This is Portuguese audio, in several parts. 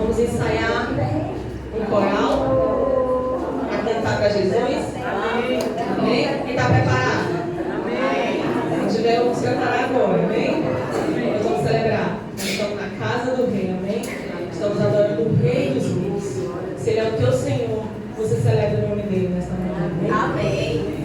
Vamos ensaiar um coral para cantar para Jesus. Amém? Quem está preparado? Amém. Se tiver, vamos cantar agora. Amém? Nós vamos celebrar. Nós estamos na casa do Rei. Amém? Estamos adorando o Rei dos Reis. Se Ele é o teu Senhor, você celebra o nome dele nesta manhã. Amém? Amém.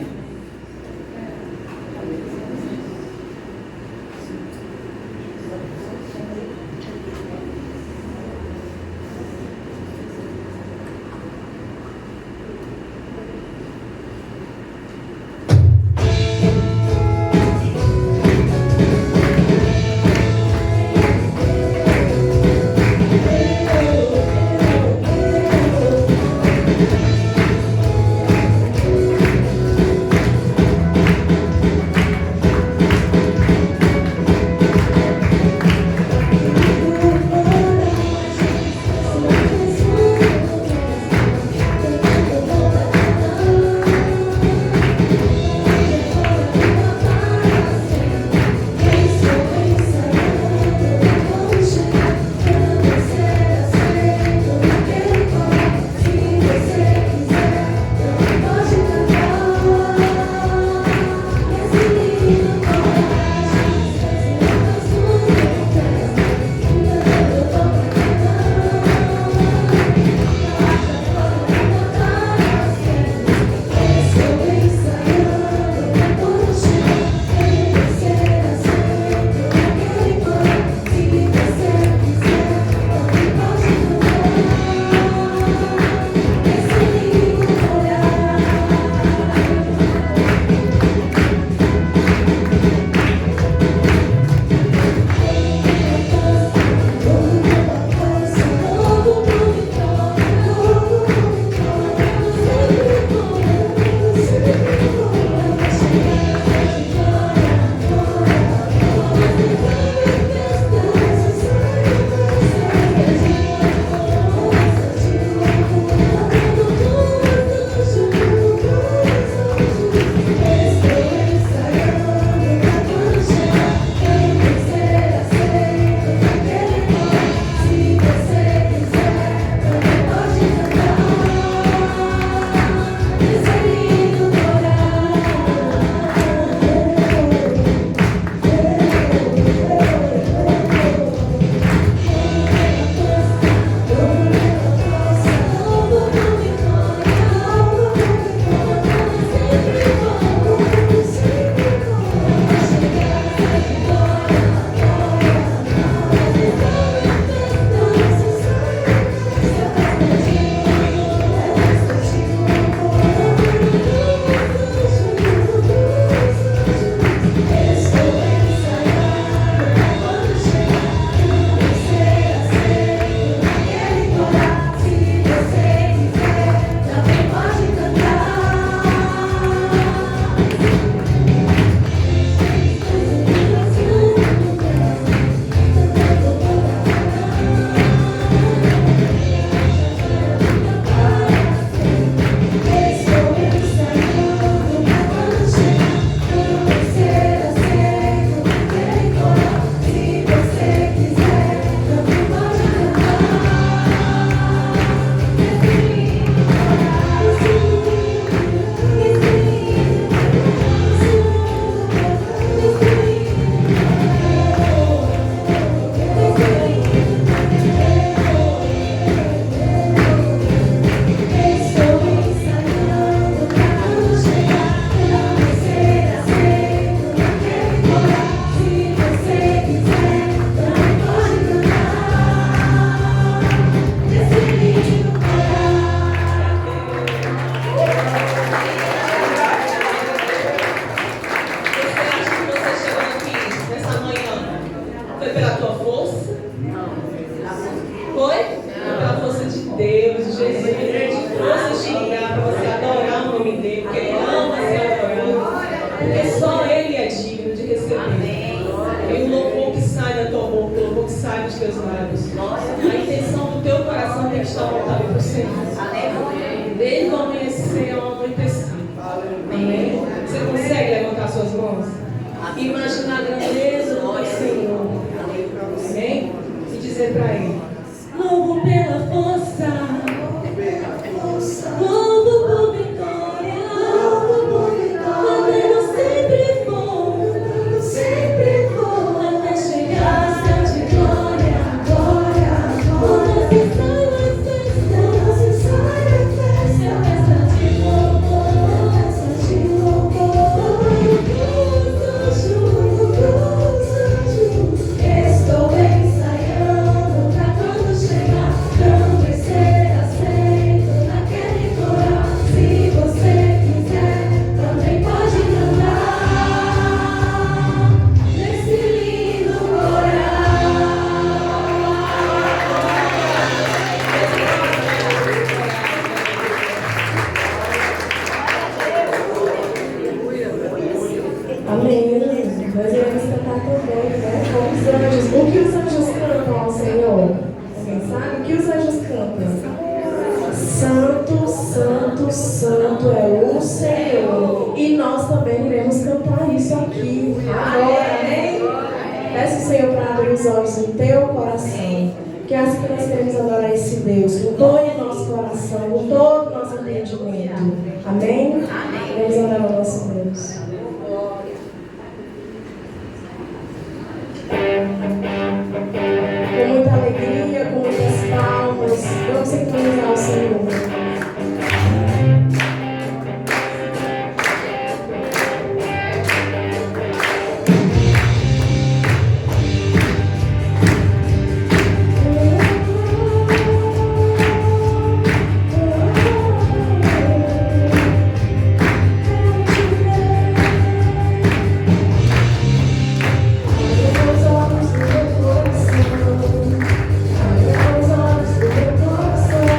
Desde o amanhecer ao anoitecer. Amém? Você consegue levantar suas mãos? Imaginar a grandeza do Senhor. Amém? E dizer para Ele: louvo pela Amém. Nós iremos cantar também, né? Como os anjos. O que os anjos cantam ao Senhor? Alguém sabe? O que os anjos cantam? Santo, santo, santo é o Senhor. E nós também iremos cantar isso aqui agora, amém? Peço ao Senhor para abrir os olhos do teu coração. Que é assim que nós queremos adorar esse Deus, com todo o nosso coração, com todo o nosso entendimento. Amém? Vamos adorar o nosso Deus. Com muita alegria, com muitas palmas, vamos sincronizar o Senhor. Coração.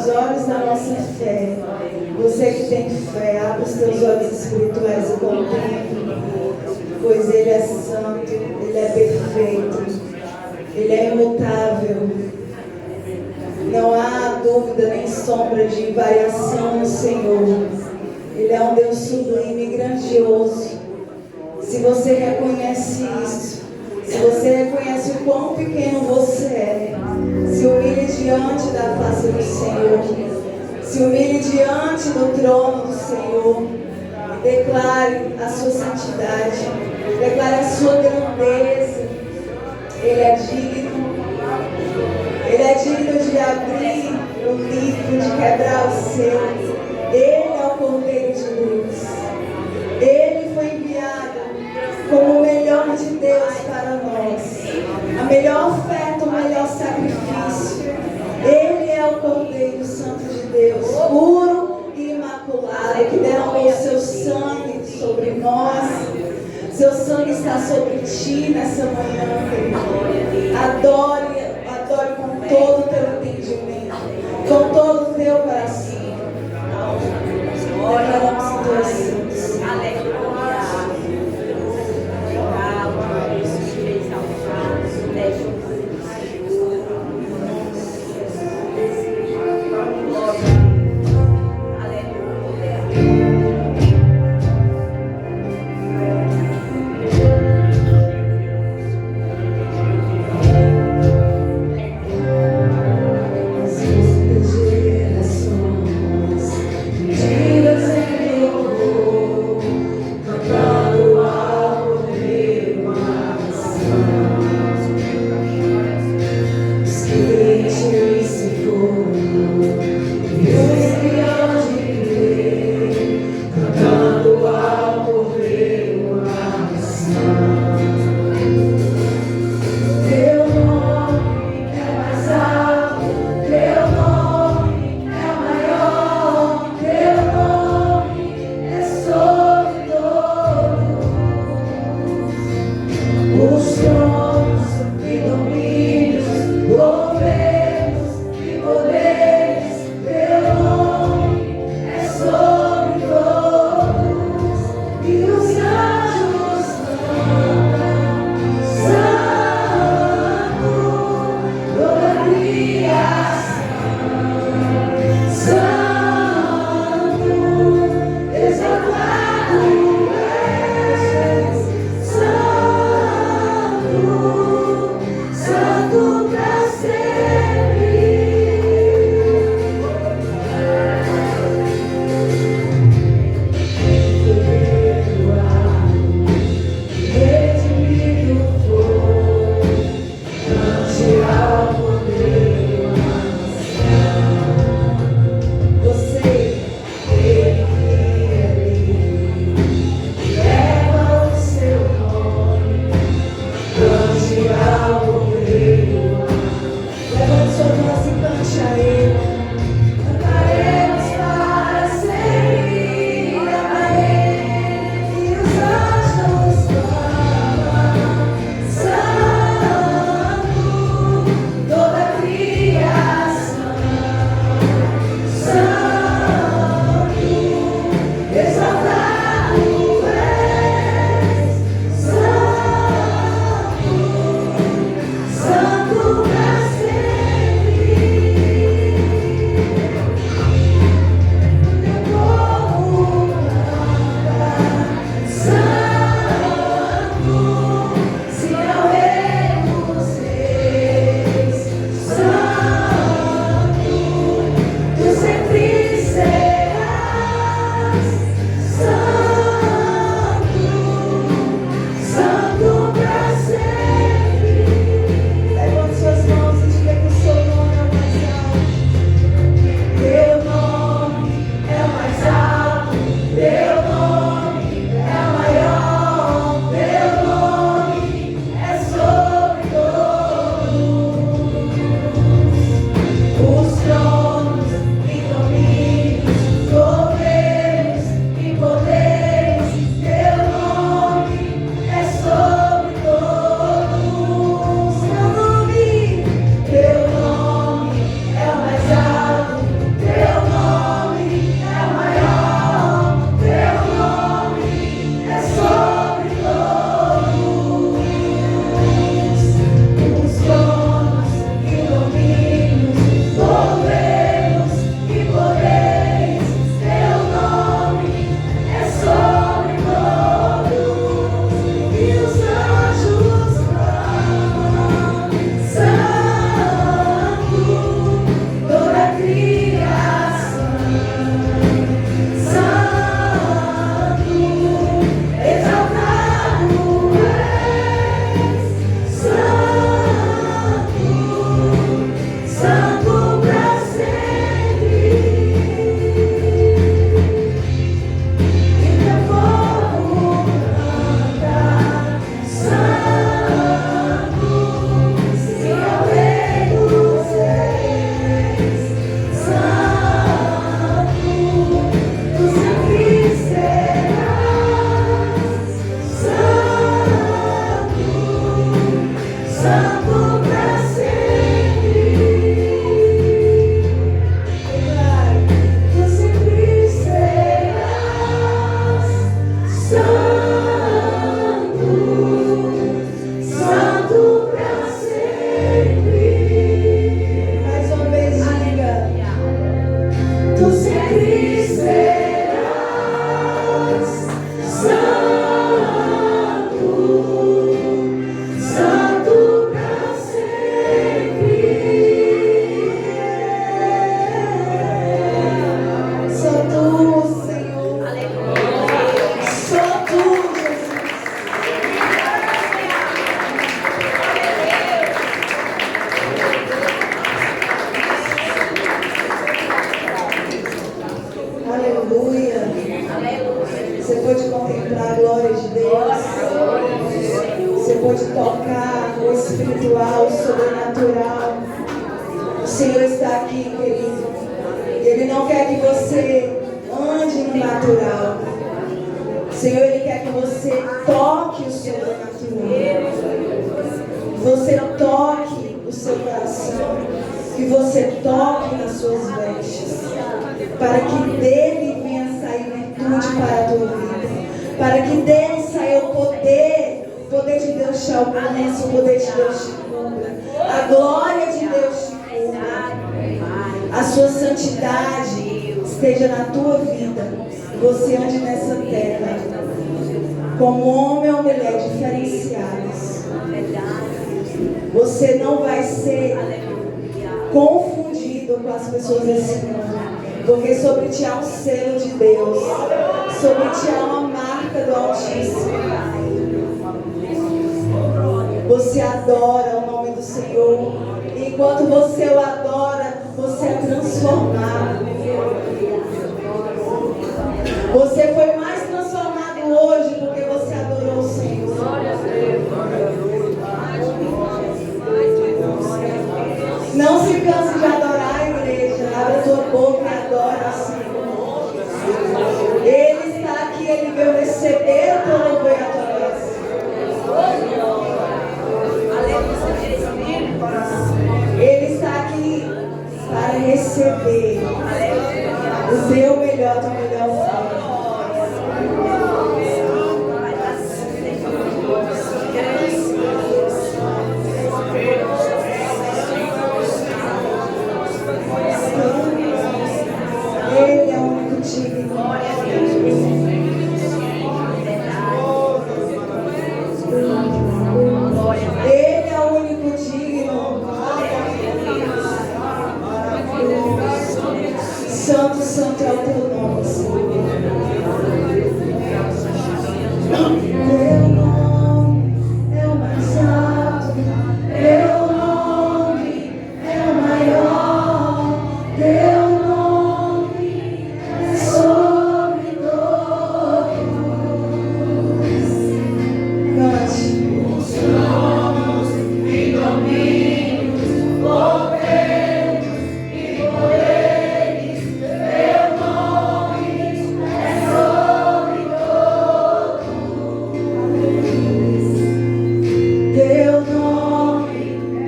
os olhos da nossa fé. Você que tem fé, abre os teus olhos espirituais e contemple, pois Ele é santo, Ele é perfeito, Ele é imutável. Não há dúvida nem sombra de variação no Senhor. Ele é um Deus sublime e grandioso. Se você reconhece isso, se você reconhece o quão pequeno você é, se humilhe diante da face do Senhor. Se humilhe diante do trono do Senhor. Declare a sua santidade. Declare a sua grandeza. Ele é digno. Ele é digno de abrir o livro, de quebrar o selo. Ele é o Cordeiro de Deus. Ele foi enviado como o melhor de Deus para nós. A melhor oferta, o melhor sacrifício. Ele é o Cordeiro Santo de Deus, puro e imaculado, que derramou o seu sangue sobre nós. Seu sangue está sobre ti nessa manhã, querido. Adore com todo o teu entendimento, com todo o teu coração. Declaramos em teus santos. Tu sempre serás santo, santo pra sempre. Só Tu, Senhor. Só Tu, Jesus. Aleluia. Você pode contemplar a glória de Deus. Você pode tocar o espiritual, o sobrenatural. O Senhor está aqui, querido. Ele não quer que você ande no natural. O Senhor, Ele quer que você toque o sobrenatural. Você toque o seu coração. Que você toque nas suas vestes. Para que dele venha sair virtude para a tua vida. Para que dele saia o poder de Deus te alcance, o poder de Deus te cubra. A glória de Deus te cubra. A sua santidade esteja na tua vida. Você ande nessa terra como homem ou mulher diferenciados. Você não vai ser confundido com as pessoas desse mundo. Porque sobre ti há um selo de Deus. Sobre ti há uma marca do Altíssimo. Você adora o nome do Senhor. E enquanto você o adora, você é transformado. Você foi mais transformado hoje porque você adorou o Senhor. Não se canse de adorar a igreja. Abre a tua boca e adora o Senhor. Ele está aqui, Ele veio receber o teu louvor e a tua bênção. Ele está aqui para receber o teu melhor, a tua melhor forma. Ele é o único digno. Ele é o único digno. Santo, santo é o teu nome, Senhor. Teu nome é o mais alto. Teu nome é o maior. Teu nome é sobre todos. Cante. Os tronos e domínios, governos e poderes, teu nome é sobre todos. Teu nome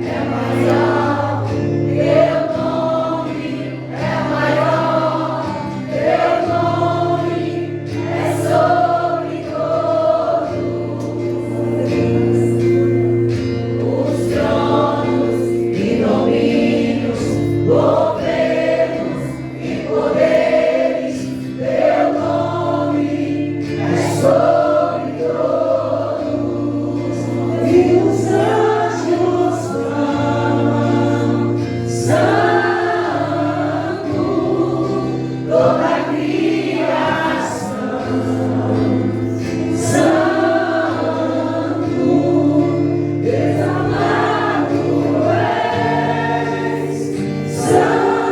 é mais alto, teu nome é maior, teu nome é sobre todos. Os tronos e domínios, governos e poderes, teu nome é sobre todos. E os anjos clamam, Santo, toda a criação, Santo, Deus amado és, Santo.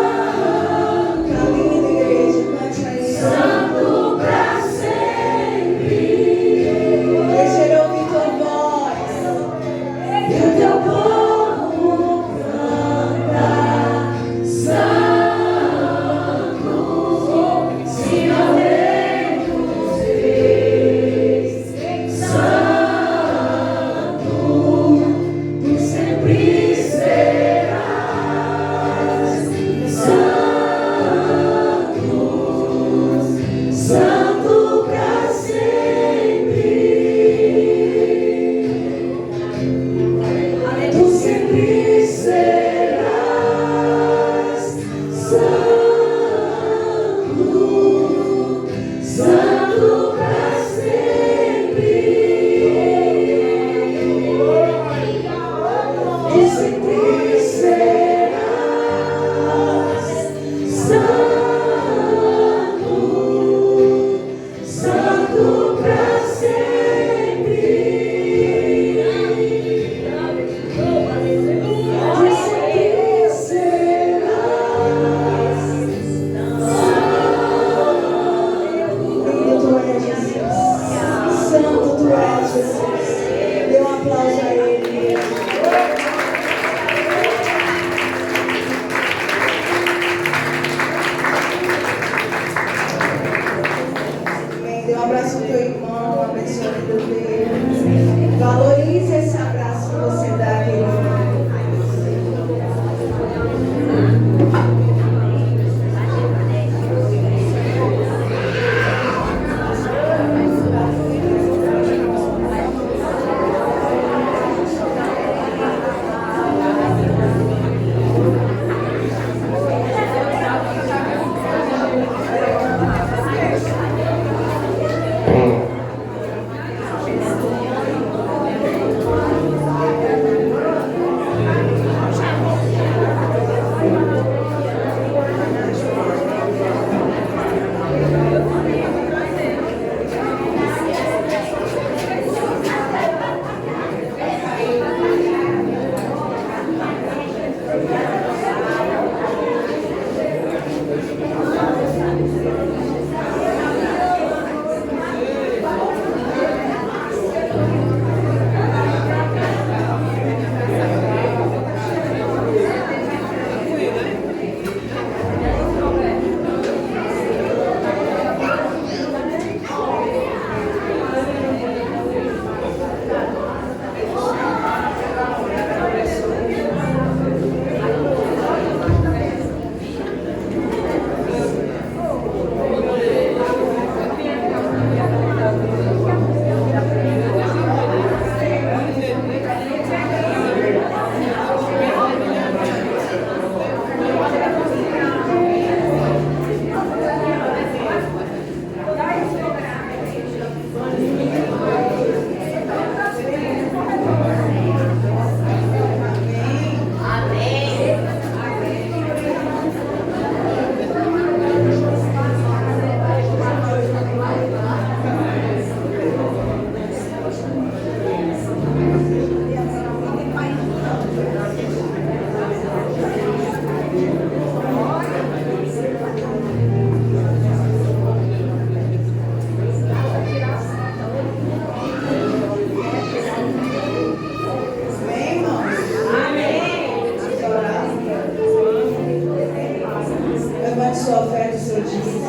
sua oferta e o seu dízimo.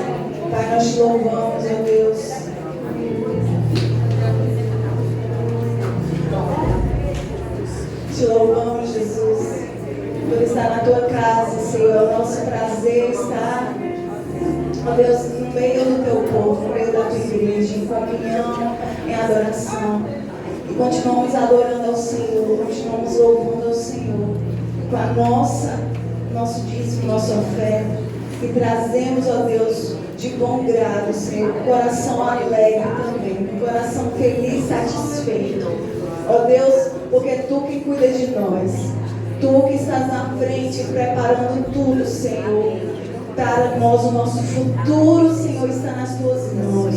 Pai, nós te louvamos, ó Deus. Te louvamos, Jesus, por estar na tua casa, Senhor. É o nosso prazer estar, ó Deus, no meio do teu povo, no meio da tua igreja, em comunhão, em adoração. E continuamos adorando ao Senhor, continuamos louvando ao Senhor com a nosso dízimo, nossa oferta. E trazemos, ó Deus, de bom grado, Senhor, coração alegre também, coração feliz, satisfeito. Ó Deus, porque é Tu que cuida de nós. Tu que estás na frente, preparando tudo, Senhor, para nós. O nosso futuro, Senhor, está nas Tuas mãos.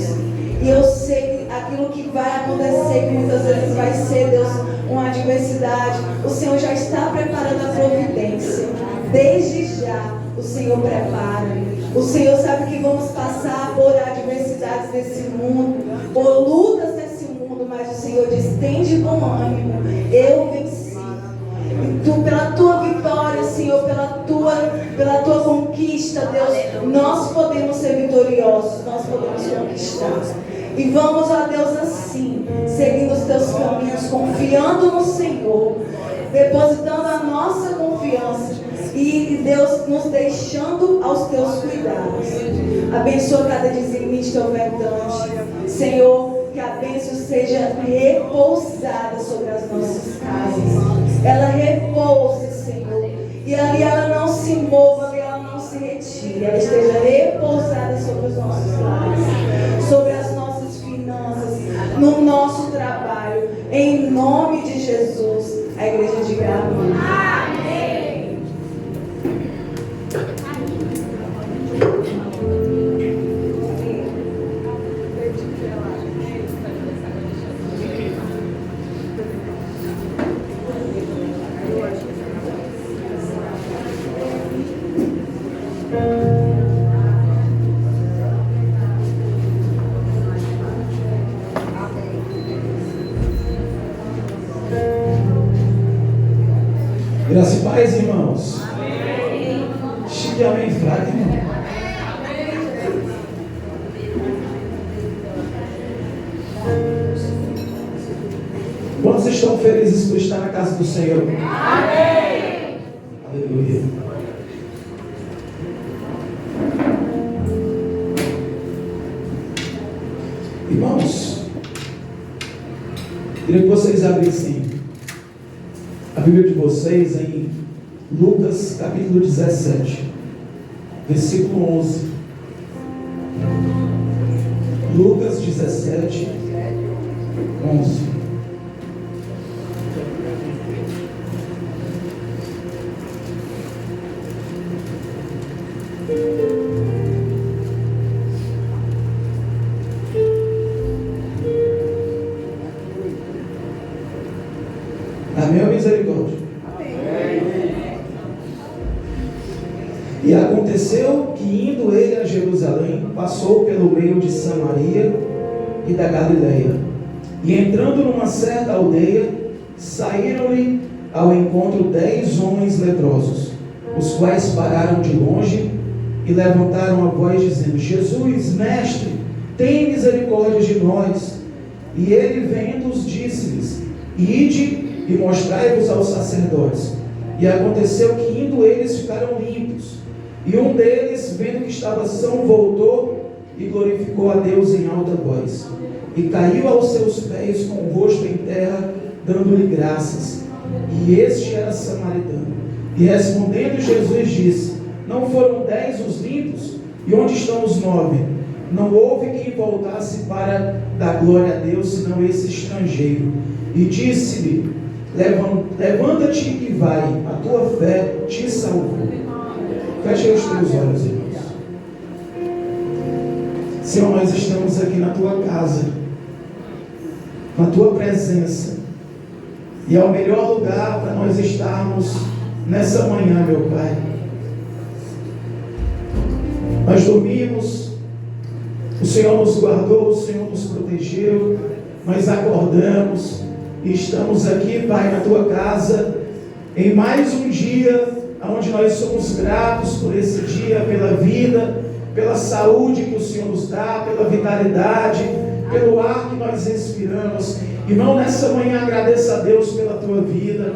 E eu sei que aquilo que vai acontecer, que muitas vezes vai ser, Deus, uma adversidade, o Senhor já está preparando a providência. Desde já, o Senhor prepara. O Senhor sabe que vamos passar por adversidades desse mundo, por lutas desse mundo, mas o Senhor diz: tem de bom ânimo, eu venci. E Tu, pela Tua vitória, Senhor, pela tua conquista, Deus, nós podemos ser vitoriosos, nós podemos conquistar. E vamos, ó Deus, assim, seguindo os Teus caminhos, confiando no Senhor, depositando a nossa confiança e, Deus, nos deixando aos Teus cuidados. Abençoa cada dizimista ofertante, Senhor, que a bênção seja repousada sobre as nossas casas. Ela repouse, Senhor, e ali ela não se mova, ali ela não se retire. Ela esteja repousada sobre os nossos lares, sobre as nossas finanças, no nosso trabalho. Em nome de Jesus, a igreja diga amém. Amém. Graça e paz, irmãos. Chique amém fraco, irmão. Quantos estão felizes por estar na casa do Senhor? Amém. Aleluia. Irmãos, queria que vocês abrissem a Bíblia de vocês em Lucas capítulo 17, versículo 11. Lucas 17, 11. Amém ou misericórdia? Amém. E aconteceu que, indo ele a Jerusalém, passou pelo meio de Samaria e da Galileia. E entrando numa certa aldeia, saíram-lhe ao encontro 10 homens leprosos, os quais pararam de longe e levantaram a voz, dizendo: Jesus, mestre, tem misericórdia de nós. E ele, vendo-os, disse-lhes: Ide e mostrai-vos aos sacerdotes. E aconteceu que, indo eles, ficaram limpos. E um deles, vendo que estava são, voltou e glorificou a Deus em alta voz. E caiu aos seus pés com o rosto em terra, dando-lhe graças. E este era samaritano. E respondendo, Jesus disse: Não foram 10 os limpos? E onde estão os 9? Não houve quem voltasse para dar glória a Deus, senão esse estrangeiro. E disse-lhe: Levanta-te e vai, a tua fé te salvou. Feche os teus olhos, irmãos. Senhor, nós estamos aqui na tua casa, na tua presença, e é o melhor lugar para nós estarmos nessa manhã, meu Pai. Nós dormimos, o Senhor nos guardou, o Senhor nos protegeu, nós acordamos e estamos aqui, Pai, na tua casa, em mais um dia onde nós somos gratos por esse dia, pela vida, pela saúde que o Senhor nos dá, pela vitalidade, pelo ar que nós respiramos. Irmão, nessa manhã agradeça a Deus pela tua vida,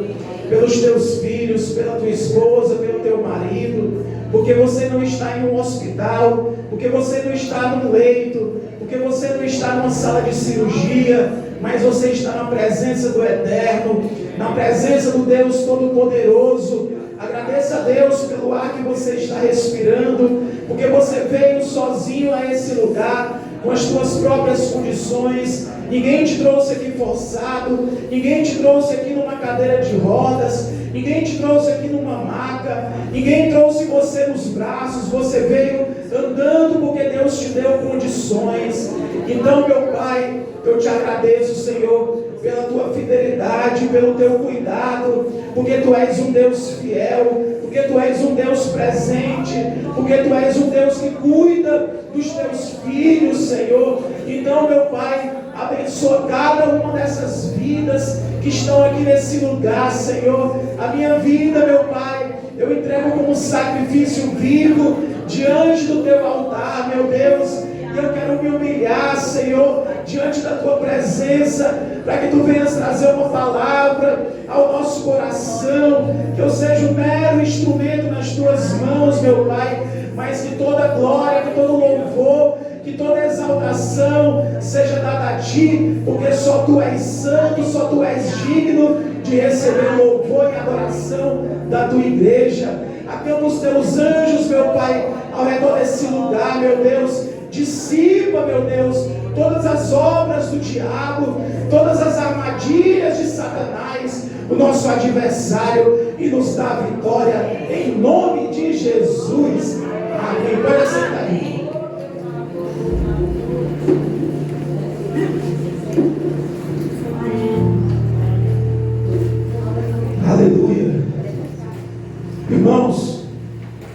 pelos teus filhos, pela tua esposa, pelo teu marido, porque você não está em um hospital, porque você não está num leito, porque você não está numa sala de cirurgia, mas você está na presença do Eterno, na presença do Deus Todo-Poderoso. Agradeça a Deus pelo ar que você está respirando, porque você veio sozinho a esse lugar, com as tuas próprias condições. Ninguém te trouxe aqui forçado, ninguém te trouxe aqui numa cadeira de rodas, ninguém te trouxe aqui numa maca, ninguém trouxe você nos braços. Você veio andando porque Deus te deu condições. Então, meu Pai, eu te agradeço, Senhor, pela tua fidelidade, pelo teu cuidado, porque tu és um Deus fiel, porque tu és um Deus presente, porque tu és um Deus que cuida dos teus filhos, Senhor. Então, meu Pai, abençoa cada uma dessas vidas que estão aqui nesse lugar, Senhor. A minha vida, meu Pai, eu entrego como sacrifício vivo diante do teu altar, meu Deus. E eu quero me humilhar, Senhor, diante da tua presença, para que tu venhas trazer uma palavra ao nosso coração, que eu seja um mero instrumento nas tuas mãos, meu Pai, mas que toda glória, que todo louvor, que toda exaltação seja dada a ti, porque só tu és santo, só tu és digno de receber louvor e adoração da tua igreja. Acampa os teus anjos, meu Pai, ao redor desse lugar, meu Deus. Dissipa, meu Deus, todas as obras do diabo, todas as armadilhas de Satanás, o nosso adversário, e nos dá vitória em nome de Jesus. Amém. Pode sentar aí. Aleluia. Irmãos,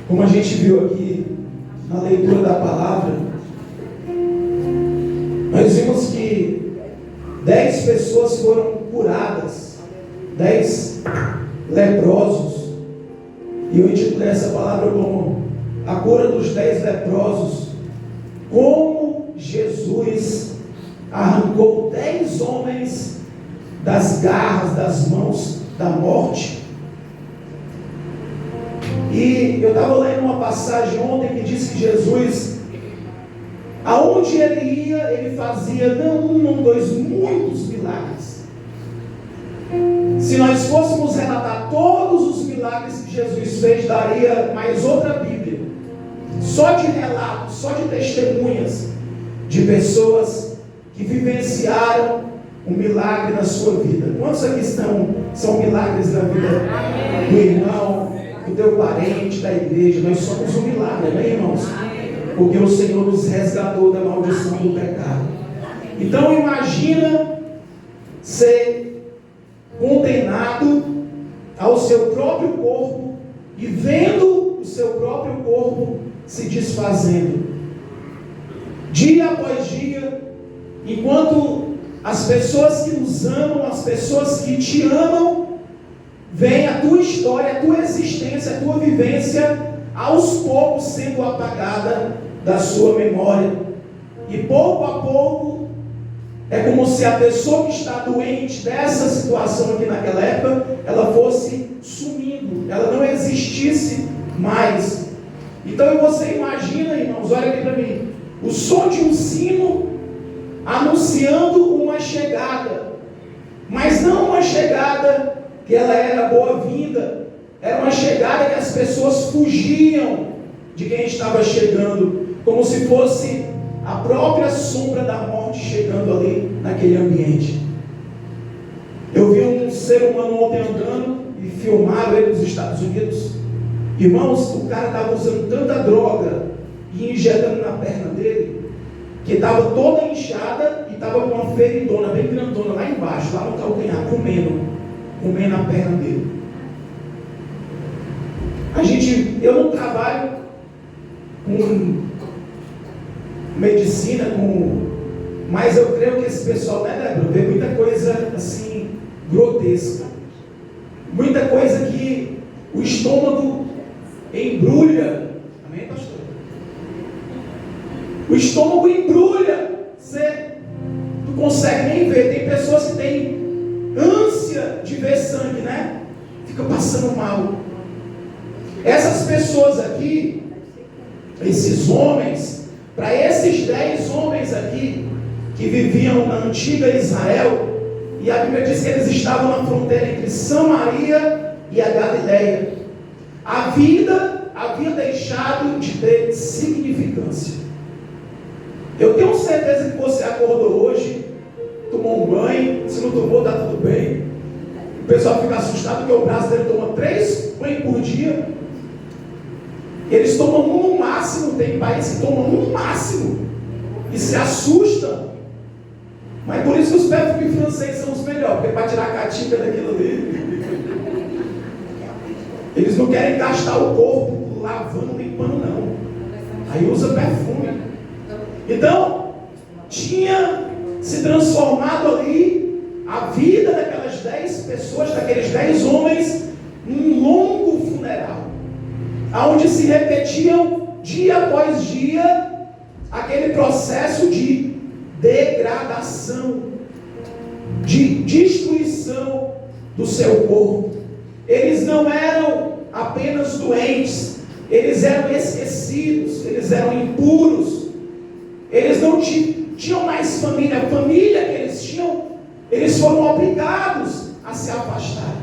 como a gente viu aqui na leitura da palavra, nós vimos que 10 pessoas foram curadas, 10 leprosos, e eu intitulei essa palavra como a cura dos 10 leprosos. Como Jesus arrancou 10 homens das garras, das mãos da morte. E eu estava lendo uma passagem ontem que diz que Jesus, aonde ele ia, ele fazia não um, não dois, muitos milagres. Se nós fôssemos relatar todos os milagres que Jesus fez, daria mais outra Bíblia, só de relatos, só de testemunhas de pessoas que vivenciaram um milagre na sua vida. Quantos aqui são milagres da vida do irmão, do teu parente, da igreja? Nós somos um milagre, né, irmãos? Porque o Senhor nos resgatou da maldição do pecado. Então imagina ser condenado ao seu próprio corpo e vendo o seu próprio corpo se desfazendo. Dia após dia, enquanto as pessoas que nos amam, as pessoas que te amam, veem a tua história, a tua existência, a tua vivência aos poucos sendo apagada da sua memória. E pouco a pouco é como se a pessoa que está doente dessa situação aqui naquela época, ela fosse sumindo, ela não existisse mais. Então você imagina, irmãos, olha aqui para mim, o som de um sino anunciando uma chegada, mas não uma chegada que ela era boa-vinda, era uma chegada que as pessoas fugiam de quem estava chegando, como se fosse a própria sombra da morte chegando ali naquele ambiente. Eu vi um ser humano ontem andando e filmaram ele nos Estados Unidos. Irmãos, o cara estava usando tanta droga e injetando na perna dele, que estava toda inchada e estava com uma feridona bem grandona lá embaixo, lá no calcanhar, comendo a perna dele. Eu não trabalho com medicina, mas eu creio que esse pessoal, né, Débora, vê muita coisa assim grotesca, muita coisa que o estômago embrulha. Amém, pastor? O estômago embrulha. Você não consegue nem ver. Tem pessoas que têm ânsia de ver sangue, né? Fica passando mal. Essas pessoas aqui, esses homens, para esses 10 homens aqui, que viviam na antiga Israel, e a Bíblia diz que eles estavam na fronteira entre Samaria e a Galileia. A vida havia deixado de ter significância. Eu tenho certeza que você acordou hoje, tomou um banho, se não tomou, está tudo bem. O pessoal fica assustado porque o brasileiro toma 3 banhos por dia. Eles tomam um no máximo, tem países que tomam um no máximo e se assustam. Mas por isso que os perfumes franceses são os melhores, porque para tirar a catinga daquilo ali, eles não querem gastar o corpo lavando, limpando, não. Aí usa perfume. Então, tinha se transformado ali a vida daquelas 10 pessoas, daqueles 10 homens, num longo funeral, onde se repetiam dia após dia aquele processo de degradação, de destruição do seu corpo. Eles não eram apenas doentes, eles eram esquecidos, eles eram impuros, eles não tinham mais família. A família que eles tinham, eles foram obrigados a se afastar.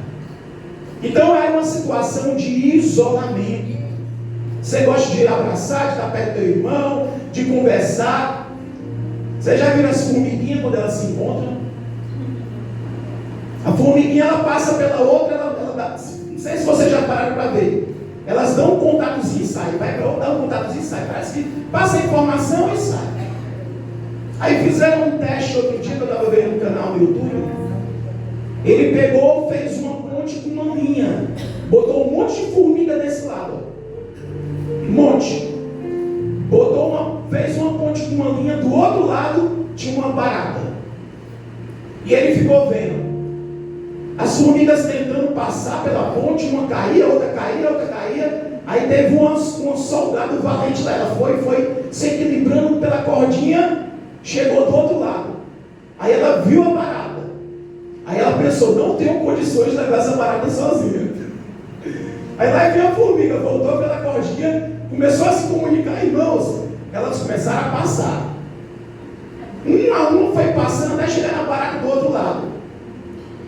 Então era uma situação de isolamento. Você gosta de abraçar, de estar perto do teu irmão, de conversar. Você já viu as formiguinhas quando elas se encontram? A formiguinha, ela passa pela outra, ela dá, não sei se vocês já pararam para ver. Elas dão um contatozinho e saem, vai para outra, dá um contatozinho e sai. Parece que passa a informação e sai. Aí fizeram um teste outro dia, que eu estava vendo no canal no YouTube. Ele pegou, fez uma ponte com uma linha, botou um monte de formiga desse lado, um monte. Fez uma ponte com uma linha, do outro lado tinha uma barata. E ele ficou vendo as formigas tentando passar pela ponte, uma caía, outra caía, outra caía. Aí teve um soldado valente lá, ela foi se equilibrando pela cordinha, chegou do outro lado. Aí ela viu a barata. Aí ela pensou, não tenho condições de levar essa barata sozinha. Aí lá veio a formiga, voltou pela cordinha, começou a se comunicar, irmãos. Elas começaram a passar. Um a um foi passando até chegar na barata do outro lado.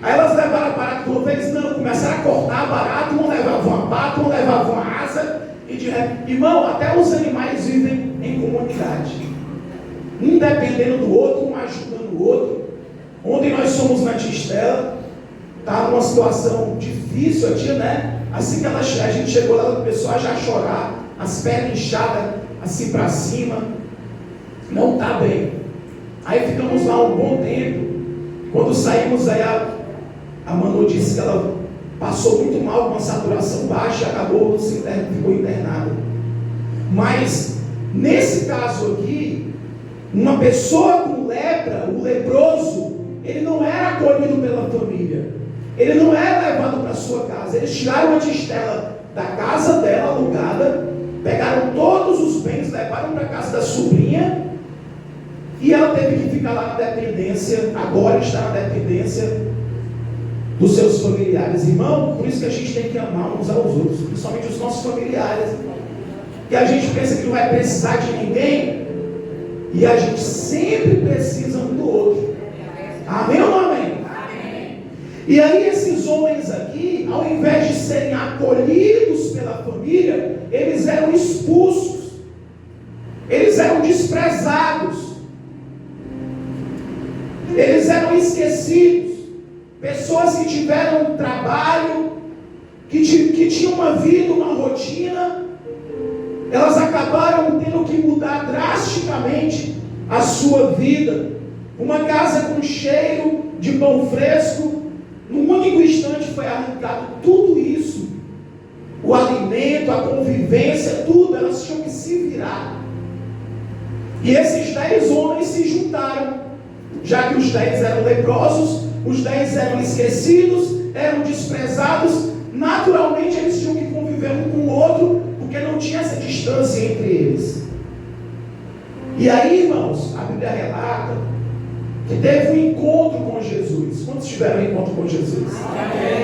Aí elas levaram a barata do outro, eles não, começaram a cortar a barata, um levava uma pata, um levava uma asa, e de repente, irmão, até os animais vivem em comunidade. Um dependendo do outro, um ajudando o outro. Ontem nós fomos na tia Estela, estava numa situação difícil, a tia, né? Assim que a gente chegou lá, ela começou a já chorar, as pernas inchadas, assim para cima, não está bem. Aí ficamos lá um bom tempo. Quando saímos, aí a Manu disse que ela passou muito mal com a saturação baixa, acabou, ficou internada. Mas nesse caso aqui, uma pessoa com lepra, o leproso, ele não era acolhido pela família, ele não era levado para sua casa. Eles tiraram a tia Estela da casa dela alugada, pegaram todos os bens, levaram para a casa da sobrinha, e ela teve que ficar lá na dependência, agora está na dependência dos seus familiares. Irmão, por isso que a gente tem que amar uns aos outros, principalmente os nossos familiares, que a gente pensa que não vai precisar de ninguém, e a gente sempre precisa um do outro. Amém ou não amém? E aí esses homens aqui, ao invés de serem acolhidos pela família, eles eram expulsos, eles eram desprezados, eles eram esquecidos. Pessoas que tiveram um trabalho, que tinham uma vida, uma rotina, elas acabaram tendo que mudar drasticamente a sua vida. Uma casa com cheiro de pão fresco, num único instante foi arrancado tudo isso. O alimento, a convivência, tudo, elas tinham que se virar. E esses 10 homens se juntaram, já que os 10 eram leprosos, os 10 eram esquecidos, eram desprezados. Naturalmente eles tinham que conviver um com o outro, porque não tinha essa distância entre eles. E aí, irmãos, a Bíblia relata que teve um encontro com Jesus. Quantos tiveram um encontro com Jesus?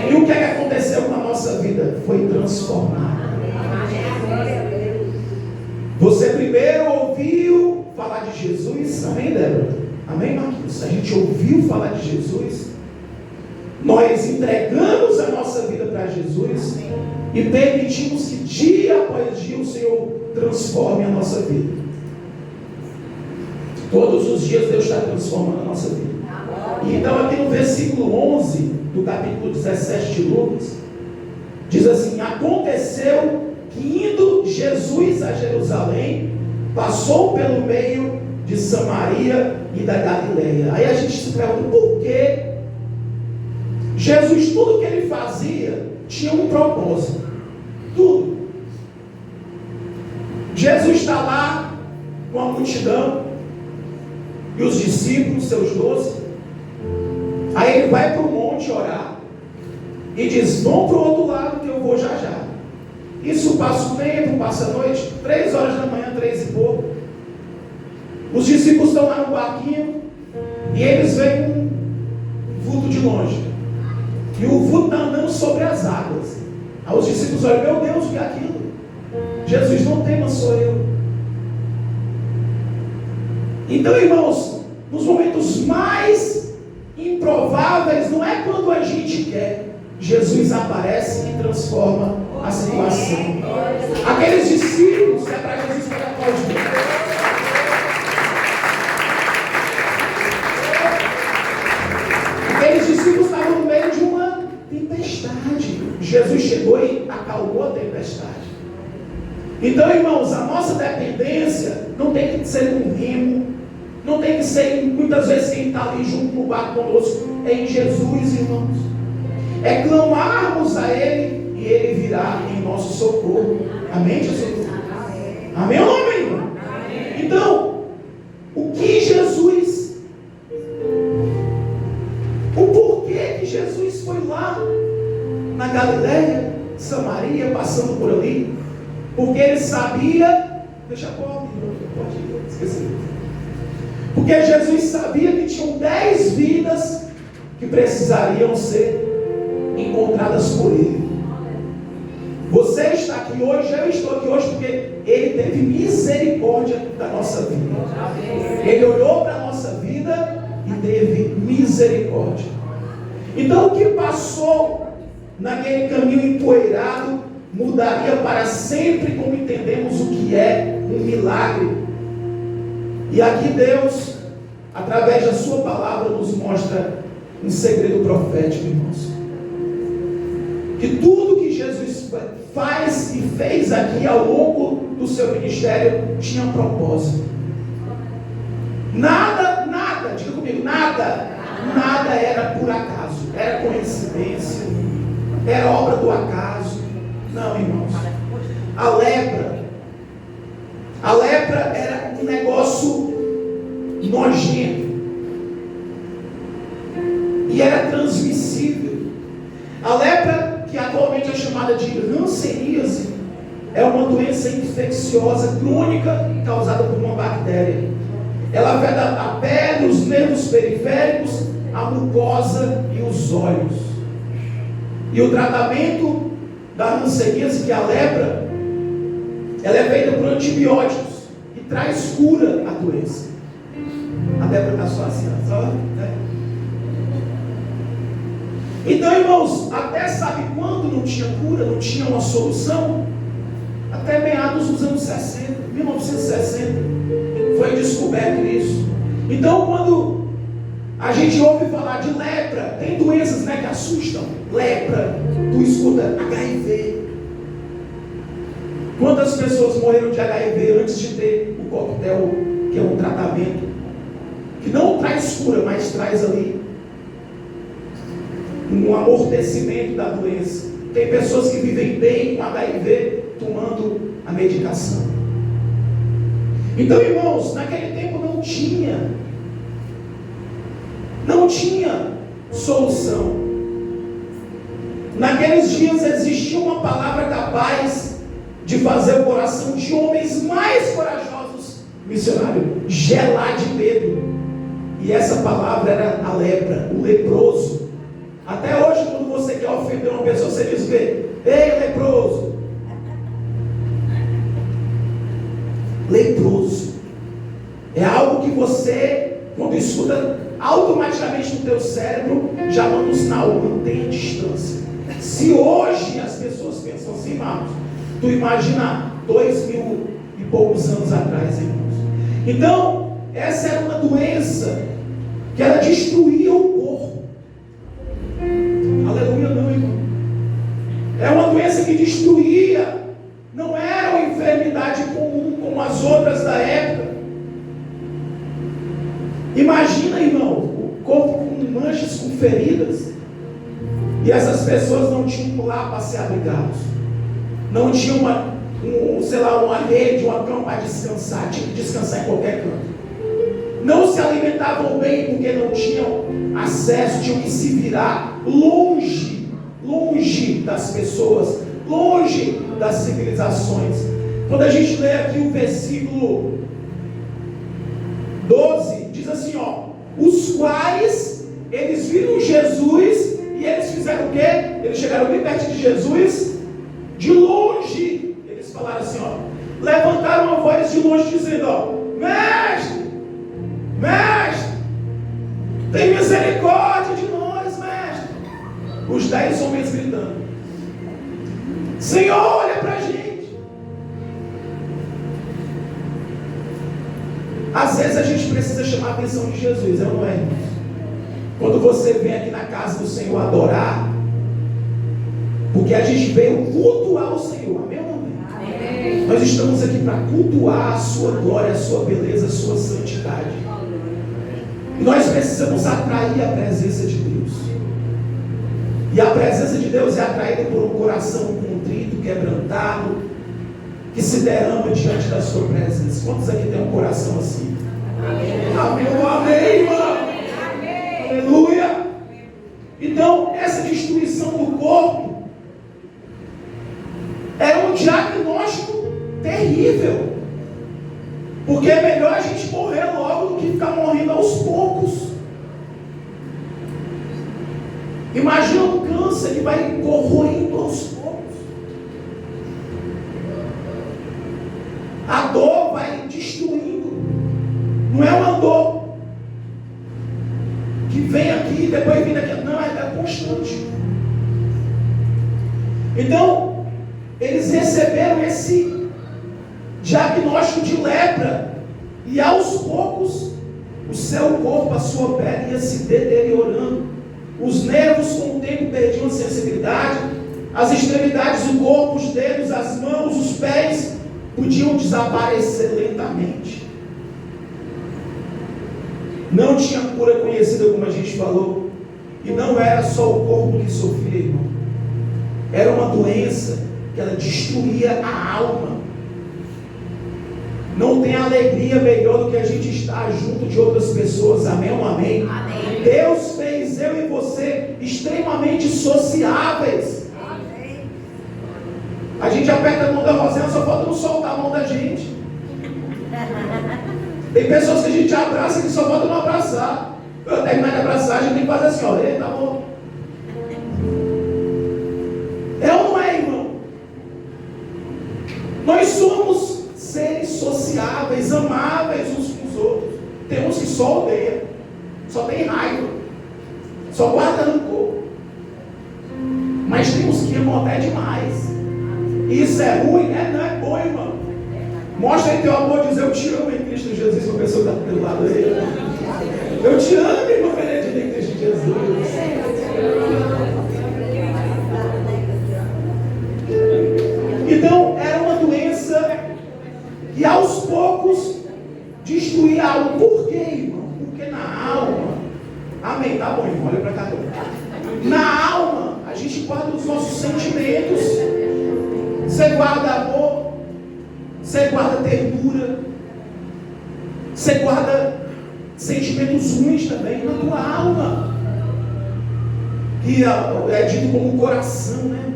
E o que é que aconteceu com a nossa vida? Foi transformada. Você primeiro ouviu falar de Jesus, amém, Débora? Amém, Marquinhos? A gente ouviu falar de Jesus, nós entregamos a nossa vida para Jesus e permitimos que dia após dia o Senhor transforme a nossa vida. Todos os dias Deus está transformando a nossa vida. E então aqui no versículo 11 do capítulo 17 de Lucas, diz assim: aconteceu que indo Jesus a Jerusalém, passou pelo meio de Samaria e da Galileia. Aí a gente se pergunta por que Jesus, tudo que ele fazia tinha um propósito. Tudo. Jesus está lá com a multidão e os discípulos, seus 12. Aí ele vai para o monte orar e diz: vão para o outro lado que eu vou já já. Isso passa o tempo, passa a noite, 3 horas da manhã, 3 e pouco. Os discípulos estão lá no barquinho e eles veem um vulto de longe. E o vulto está andando sobre as águas. Aí os discípulos olham: meu Deus, o que é aquilo? Jesus, não tema, sou eu. Então, irmãos, nos momentos mais improváveis, não é quando a gente quer, Jesus aparece e transforma a situação. Aqueles discípulos, é para Jesus que ela pode ver. Aqueles discípulos estavam no meio de uma tempestade. Jesus chegou e acalmou a tempestade. Então, irmãos, a nossa dependência não tem que ser um remo, não tem que ser muitas vezes quem está ali junto no barco conosco, é em Jesus, irmãos. É clamarmos a Ele e Ele virá em nosso socorro. Amém, Jesus? Amém ou não, amém, irmão? Então, o que Jesus, o porquê que Jesus foi lá na Galileia, Samaria, passando por ali? Porque ele sabia, deixa a porta, pode esquecer. Porque Jesus sabia que tinham 10 vidas que precisariam ser encontradas por ele. Você está aqui hoje, eu estou aqui hoje porque ele teve misericórdia da nossa vida. Ele olhou para a nossa vida e teve misericórdia. Então o que passou naquele caminho empoeirado mudaria para sempre, como entendemos o que é um milagre. E aqui Deus, através da sua palavra, nos mostra um segredo profético, irmãos. Que tudo que Jesus faz e fez aqui ao longo do seu ministério tinha um propósito. Nada, diga comigo, nada era por acaso, era coincidência, era obra do acaso. Não, irmãos. A lepra era um negócio nojento e era transmissível. A lepra, que atualmente é chamada de hanseníase, é uma doença infecciosa crônica causada por uma bactéria. Ela afeta a pele, os nervos periféricos, a mucosa e os olhos. E o tratamento da hanseníase, que é a lepra, ela é feita por antibióticos e traz cura à doença. A lepra está só assim, só, né? Então, irmãos, até sabe quando não tinha cura, não tinha uma solução? Até meados dos anos 60, 1960, foi descoberto isso. Então, quando a gente ouve falar de lepra, tem doenças, né, que assustam. Lepra, tu escuta HIV. Quantas pessoas morreram de HIV antes de ter o coquetel, que é um tratamento que não traz cura, mas traz ali um amortecimento da doença. Tem pessoas que vivem bem com HIV tomando a medicação. Então, irmãos, naquele tempo não tinha solução. Naqueles dias existia uma palavra capaz de fazer o coração de homens mais corajosos, missionário, gelar de medo. E essa palavra era a lepra, o leproso. Até hoje, quando você quer ofender uma pessoa, você diz: ei, leproso. Leproso é algo que você, quando escuta, automaticamente no teu cérebro já manda um sinal: mantenha distância. Se hoje as pessoas pensam assim, Marcos, tu imagina 2000 e poucos anos atrás, irmãos. Então, essa era uma doença que ela destruía o corpo. Aleluia, não, irmão. É uma doença que destruía. Não era uma enfermidade comum como as outras da época. Imagina, irmão, o corpo com manchas, com feridas. E essas pessoas não tinham lá para ser abrigados. Não tinham uma rede, uma cama para descansar. Tinha que descansar em qualquer canto. Não se alimentavam bem porque não tinham acesso, tinham que se virar longe das pessoas, longe das civilizações. Quando a gente lê aqui o versículo 12, diz assim, os quais eles viram Jesus e eles fizeram o quê? Eles chegaram bem perto de Jesus, de longe. Eles falaram assim, levantaram a voz de longe dizendo, mestre, tem misericórdia de nós, mestre. Os 10 homens gritando, Senhor, olha para a gente. Às vezes a gente precisa chamar a atenção de Jesus, não é? Quando você vem aqui na casa do Senhor adorar, porque a gente veio cultuar o Senhor, amém ou não? Amém. Nós estamos aqui para cultuar a sua glória, a sua beleza, a sua santidade. E nós precisamos atrair a presença de Deus. E a presença de Deus é atraída por um coração contrito, quebrantado, que se derrama diante da sua presença. Quantos aqui tem um coração assim? Amém, amém, irmão. Aleluia. Então, essa destruição do corpo é um diagnóstico terrível. Porque é melhor a gente morrer logo do que ficar morrendo aos poucos. Imagina um câncer que vai corroendo aos poucos. A dor vai destruindo. Não é uma dor que vem aqui e depois vem daqui. Não, é constante. Então, eles receberam esse diagnóstico de lepra. E aos poucos, o seu corpo, a sua pele ia se deteriorando. Os nervos com o tempo perdiam a sensibilidade. As extremidades do corpo, os dedos, as mãos, os pés podiam desaparecer lentamente. Não tinha cura conhecida, como a gente falou. E não era só o corpo que sofria, irmão. Era uma doença que ela destruía a alma. Não tem alegria melhor do que a gente estar junto de outras pessoas. Amém ou amém? Amém. Deus fez eu e você extremamente sociáveis. Amém. A gente aperta a mão da Rosana, só falta não soltar a mão da gente. Tem pessoas que a gente abraça que só falta não abraçar. Para terminar de abraçar, a gente tem que fazer assim, ei, tá bom. É ou não é, irmão? Nós somos seres sociáveis, amáveis uns com os outros. Tem uns que só odeiam, só tem raiva, só guarda rancor. Mas tem uns que amam até demais. Isso é ruim, né? Não é bom, irmão. Mostra aí teu amor, diz eu te amo em Cristo Jesus, para a pessoa que está pelo lado dele. Eu te amo, irmão Benedito, em Cristo Jesus. Então, era uma doença que aos poucos destruía a alma. Por quê, irmão? Porque na alma, amém, tá bom, irmão, olha para cá. Na alma, a gente guarda os nossos sentimentos. Você guarda amor, você guarda ternura, você guarda sentimentos ruins também na tua alma, que é dito como coração, né?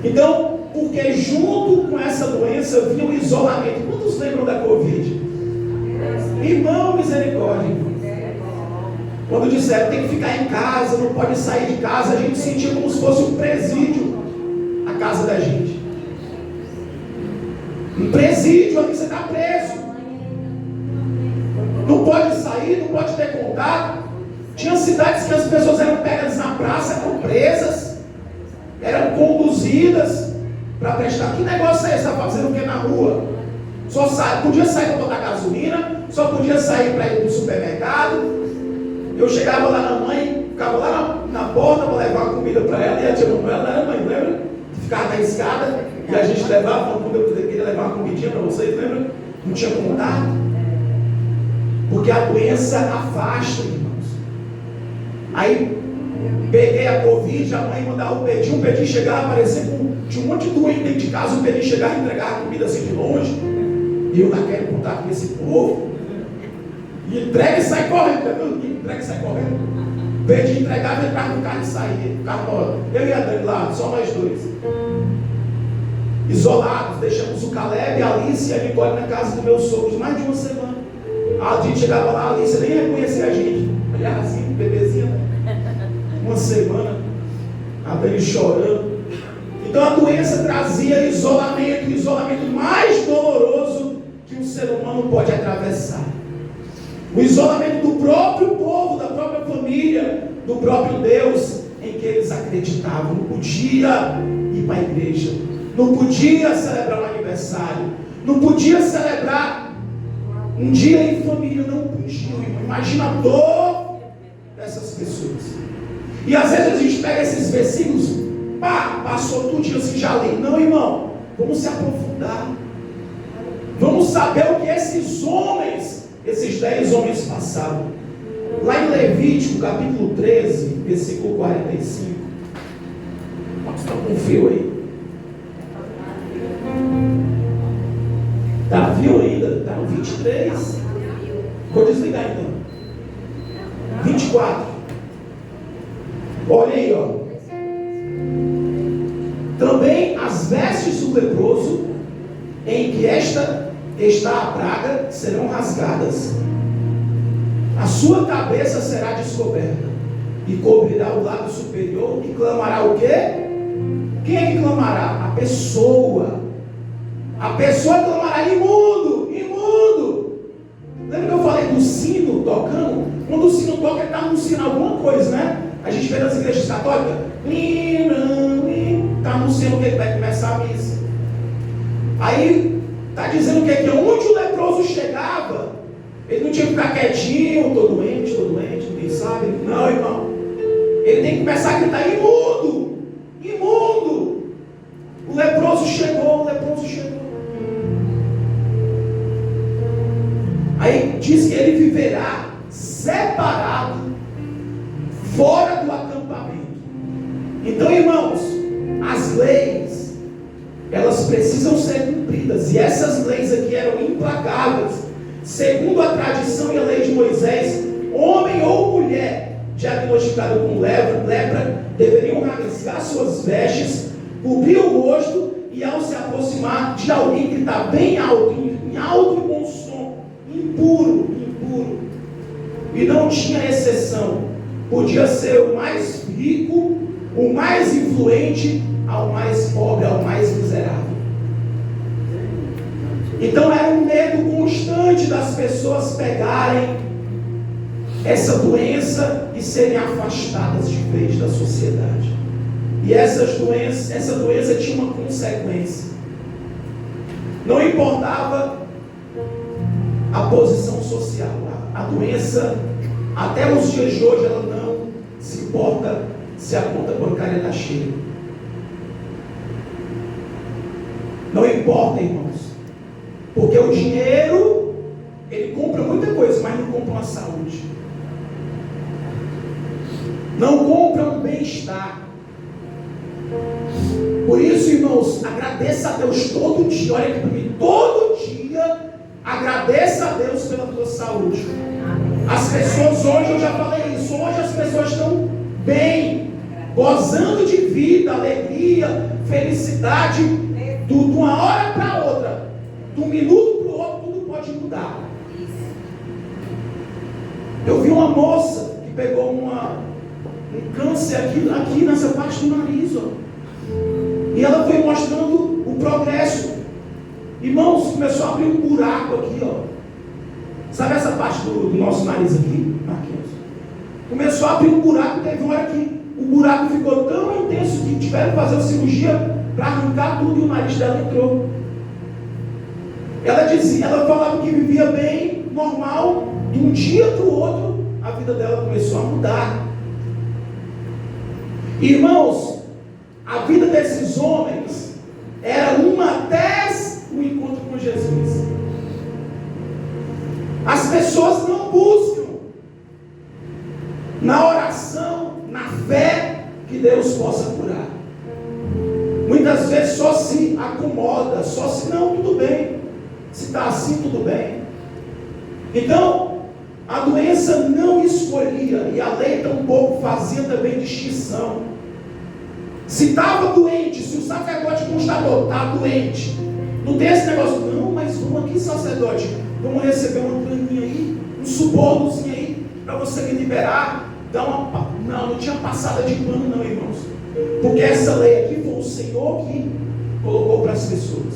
Então, Porque junto com essa doença vinha o isolamento. Quantos lembram da Covid? Irmão, misericórdia. Quando disseram tem que ficar em casa, não pode sair de casa, a gente sentia como se fosse um presídio a casa da gente. Um presídio, ali você está preso. Não pode sair, não pode ter contato. Tinha cidades que as pessoas eram pegas na praça, eram presas, eram conduzidas para prestar. Que negócio é esse? Está fazendo o que na rua? Podia sair para botar gasolina, só podia sair para ir para o supermercado. Eu chegava lá na mãe, ficava lá na porta para levar a comida para ela, e a tia mamãe, ela era mãe, lembra? Ficava na escada, e a gente levava, quando eu queria levar uma comidinha para vocês, lembra? Não tinha contato. Porque a doença afasta, irmãos. Aí, peguei a Covid, a mãe mandava o Pedinho chegava, parecia que tinha um monte de doente dentro de casa, o Pedinho chegava e entregava a comida assim de longe, e eu naquele contato com esse povo, e entrega e sai correndo, entrega e sai correndo. Pedinho entregava, entrava no carro e saía, eu e a Dani lá, só nós dois. Isolados, deixamos o Caleb, a Alice e a Nicole na casa dos meus sogros, mais de uma semana. A gente chegava lá, a Alice nem reconhecia a gente, olhava assim, bebezinha, uma semana, a Dani chorando. Então a doença trazia isolamento, o isolamento mais doloroso que um ser humano pode atravessar. O isolamento do próprio povo, da própria família, do próprio Deus em que eles acreditavam. Não podia ir para a igreja, não podia celebrar um aniversário, não podia celebrar um dia em família, não podia, irmão. Imagina a dor dessas pessoas. E às vezes a gente pega esses versículos, passou tudo assim, já li. Não, irmão, vamos se aprofundar. Vamos saber o que esses homens, esses 10 homens passaram. Lá em Levítico, capítulo 13, versículo 45. Vamos estar com fio aí. Tá viu ainda? Está no 23. Vou desligar então. 24. Olha aí, ó. Também as vestes do leproso, em que esta está a praga, serão rasgadas. A sua cabeça será descoberta, e cobrirá o lado superior, e clamará o quê? Quem é que clamará? A pessoa. A pessoa clamará: imundo, imundo. Lembra que eu falei do sino tocando? Quando o sino toca, ele está anunciando alguma coisa, né? A gente vê nas igrejas católicas, está anunciando que ele vai começar a missa. Aí está dizendo que onde o leproso chegava, ele não tinha que ficar quietinho, estou doente, ninguém sabe. Não, irmão. Ele tem que começar a gritar: imundo, imundo. O leproso chegou, Aí diz que ele viverá separado, fora do acampamento. Então, irmãos, as leis, elas precisam ser cumpridas. E essas leis aqui eram implacáveis. Segundo a tradição e a lei de Moisés, homem ou mulher diagnosticado com lepra deveriam rasgar suas vestes, cobrir o rosto, e ao se aproximar de alguém que está bem alto, em alto e bom som, impuro, e não tinha exceção, podia ser o mais rico, o mais influente, ao mais pobre, ao mais miserável. Então era um medo constante das pessoas pegarem essa doença e serem afastadas de vez da sociedade. E essa doença tinha uma consequência. Não importava a posição social. A doença, até os dias de hoje, ela não se importa se a conta bancária está cheia. Não importa, irmãos. Porque o dinheiro, ele compra muita coisa, mas não compra uma saúde. Não compra um bem-estar. Por isso, irmãos, agradeça a Deus todo dia. Olha aqui para mim, todo dia agradeça a Deus pela tua saúde. As pessoas hoje, eu já falei isso, hoje as pessoas estão bem, gozando de vida, alegria, felicidade, de uma hora para outra, de um minuto para o outro, tudo pode mudar. Eu vi uma moça que pegou um câncer aqui nessa parte do nariz, ó. E ela foi mostrando o progresso. Irmãos, começou a abrir um buraco aqui, ó. Sabe essa parte do nosso nariz aqui, Marquinhos? Começou a abrir um buraco, teve uma hora que o buraco ficou tão intenso que tiveram que fazer uma cirurgia para arrancar tudo e o nariz dela entrou. Ela falava que vivia bem, normal, de um dia para o outro, a vida dela começou a mudar. Irmãos, a vida desses homens era uma até o encontro com Jesus. As pessoas não buscam na oração, na fé, que Deus possa curar. Muitas vezes só se acomoda, só se não, tudo bem. Se está assim, tudo bem. Então, a doença não escolhia, e a lei tampouco fazia também distinção. Se estava doente, se o sacerdote constatou, está doente, não tem esse negócio, não, mas vamos aqui, sacerdote, vamos receber uma graninha aí, um subornozinho aí, para você me liberar, não tinha passada de pano não, irmãos, porque essa lei aqui foi o Senhor que colocou para as pessoas.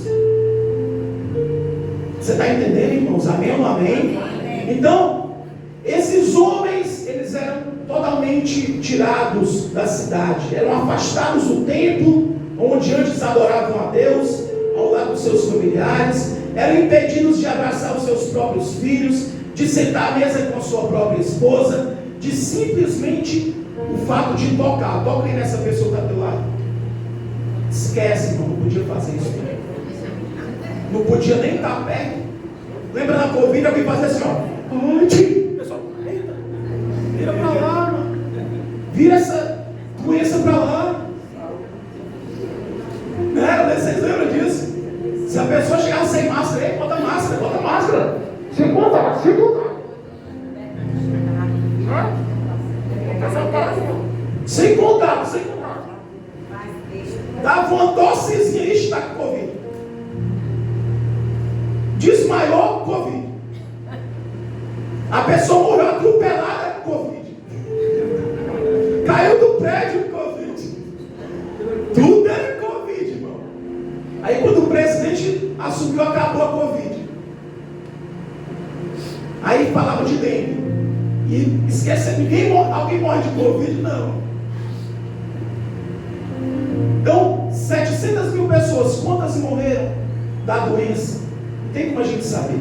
Você está entendendo, irmãos? Amém ou não amém? Então, esses homens, eles eram totalmente tirados da cidade, eram afastados do templo, onde antes adoravam a Deus, ao lado dos seus familiares, eram impedidos de abraçar os seus próprios filhos, de sentar à mesa com a sua própria esposa, de simplesmente o fato de tocar. Toca aí nessa pessoa que está do lado. Esquece, irmão, não podia fazer isso. Não podia nem estar perto. Lembra da Covid, alguém fazia assim, ó. Ai, pessoal, vira para lá, mano. Vira essa doença para lá. Né? Vocês lembram disso? Se a pessoa chegar sem máscara, aí, bota máscara, bota máscara. Sem contar, sem contar. Sem contato, sem contato. Dava uma tossezinha e está com Covid. Desmaiou, Covid. A pessoa morreu atropelada, Covid. Caiu do prédio, Covid. Tudo era Covid, irmão. Aí quando o presidente assumiu, acabou a Covid. Aí falava de dengue. E esquece, alguém morre de Covid? Não. Então, 700 mil pessoas, quantas morreram da doença? Não tem como a gente saber.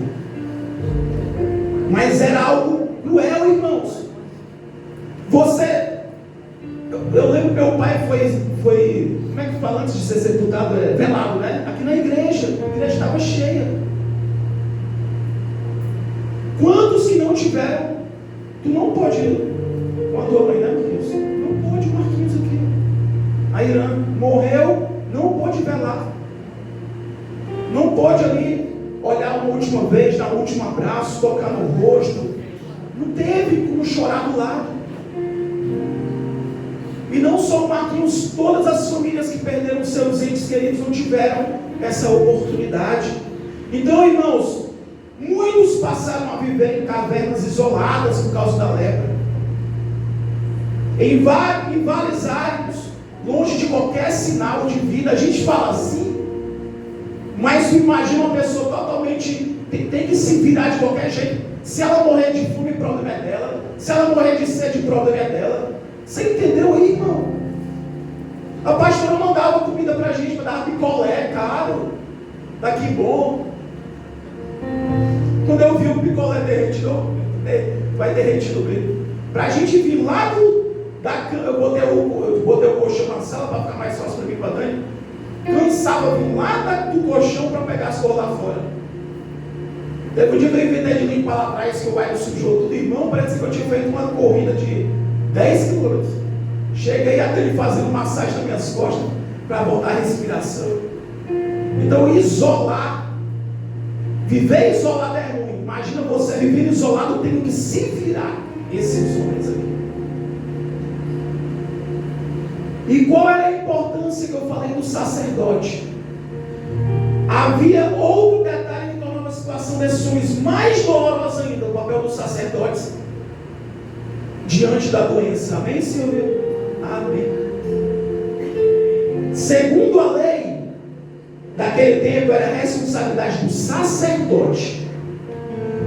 Mas era algo cruel, irmãos. Eu lembro que meu pai foi, como é que fala antes de ser sepultado? Velado, né? Aqui na igreja, a igreja estava cheia. Quantos que não tiveram? Tu não pode ir com a tua mãe, né, Marquinhos? Não pode, Marquinhos aqui. A Irã morreu, não pode velar. Não pode ali olhar uma última vez, dar um último abraço, tocar no rosto. Não teve como chorar do lado. E não só o Marquinhos, todas as famílias que perderam seus entes queridos não tiveram essa oportunidade. Então, irmãos, muitos passaram a viver em cavernas isoladas por causa da lepra. Em vales áridos, longe de qualquer sinal de vida. A gente fala assim, mas imagina uma pessoa totalmente, tem que se virar de qualquer jeito. Se ela morrer de fome, o problema é dela. Se ela morrer de sede, o problema é dela. Você entendeu aí, irmão? A pastora mandava comida pra gente, mandava picolé caro, daqui bom. Quando eu vi o picolé derretido, vai derretido o brilho. Pra gente vir lá da cama, eu botei o colchão na sala para ficar mais fácil para mim e para Dani. Cansava vir lá do colchão para pegar as coisas lá fora. Teve um dia que eu inventei de limpar lá atrás, que o bairro sujou tudo. Irmão, parece que eu tinha feito uma corrida de 10 km. Cheguei até ele fazendo massagem nas minhas costas para voltar a respiração. Então, viver isolado é ruim. Imagina você viver isolado tendo que se virar. Esses homens aqui. E qual era a importância que eu falei do sacerdote? Havia outro detalhe que tornava a situação desses homens mais dolorosa ainda: o papel dos sacerdotes diante da doença. Amém, Silvia? Amém. Segundo a lei daquele tempo, era a responsabilidade do sacerdote.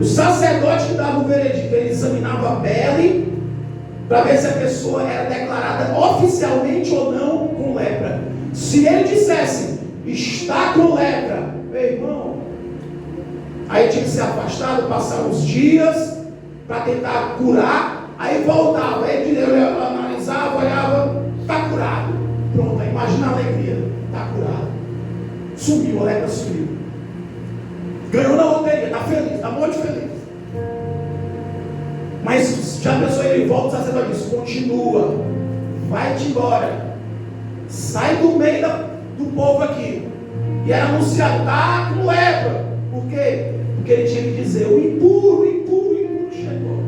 O sacerdote que dava o veredito, ele examinava a pele para ver se a pessoa era declarada oficialmente ou não com lepra. Se ele dissesse, está com lepra, meu irmão, aí tinha que ser afastado, passar uns dias para tentar curar, aí voltava, aí ele analisava, olhava, está curado. Pronto, aí imagina a alegria, está curado. Sumiu, a lepra sumiu. Ganhou na loteria, está feliz, está muito feliz. Mas já pensou, ele volta, o sacerdote diz, continua, vai-te embora, sai do meio do povo aqui. E era anunciado, está com lepra. Por quê? Porque ele tinha que dizer, o impuro chegou.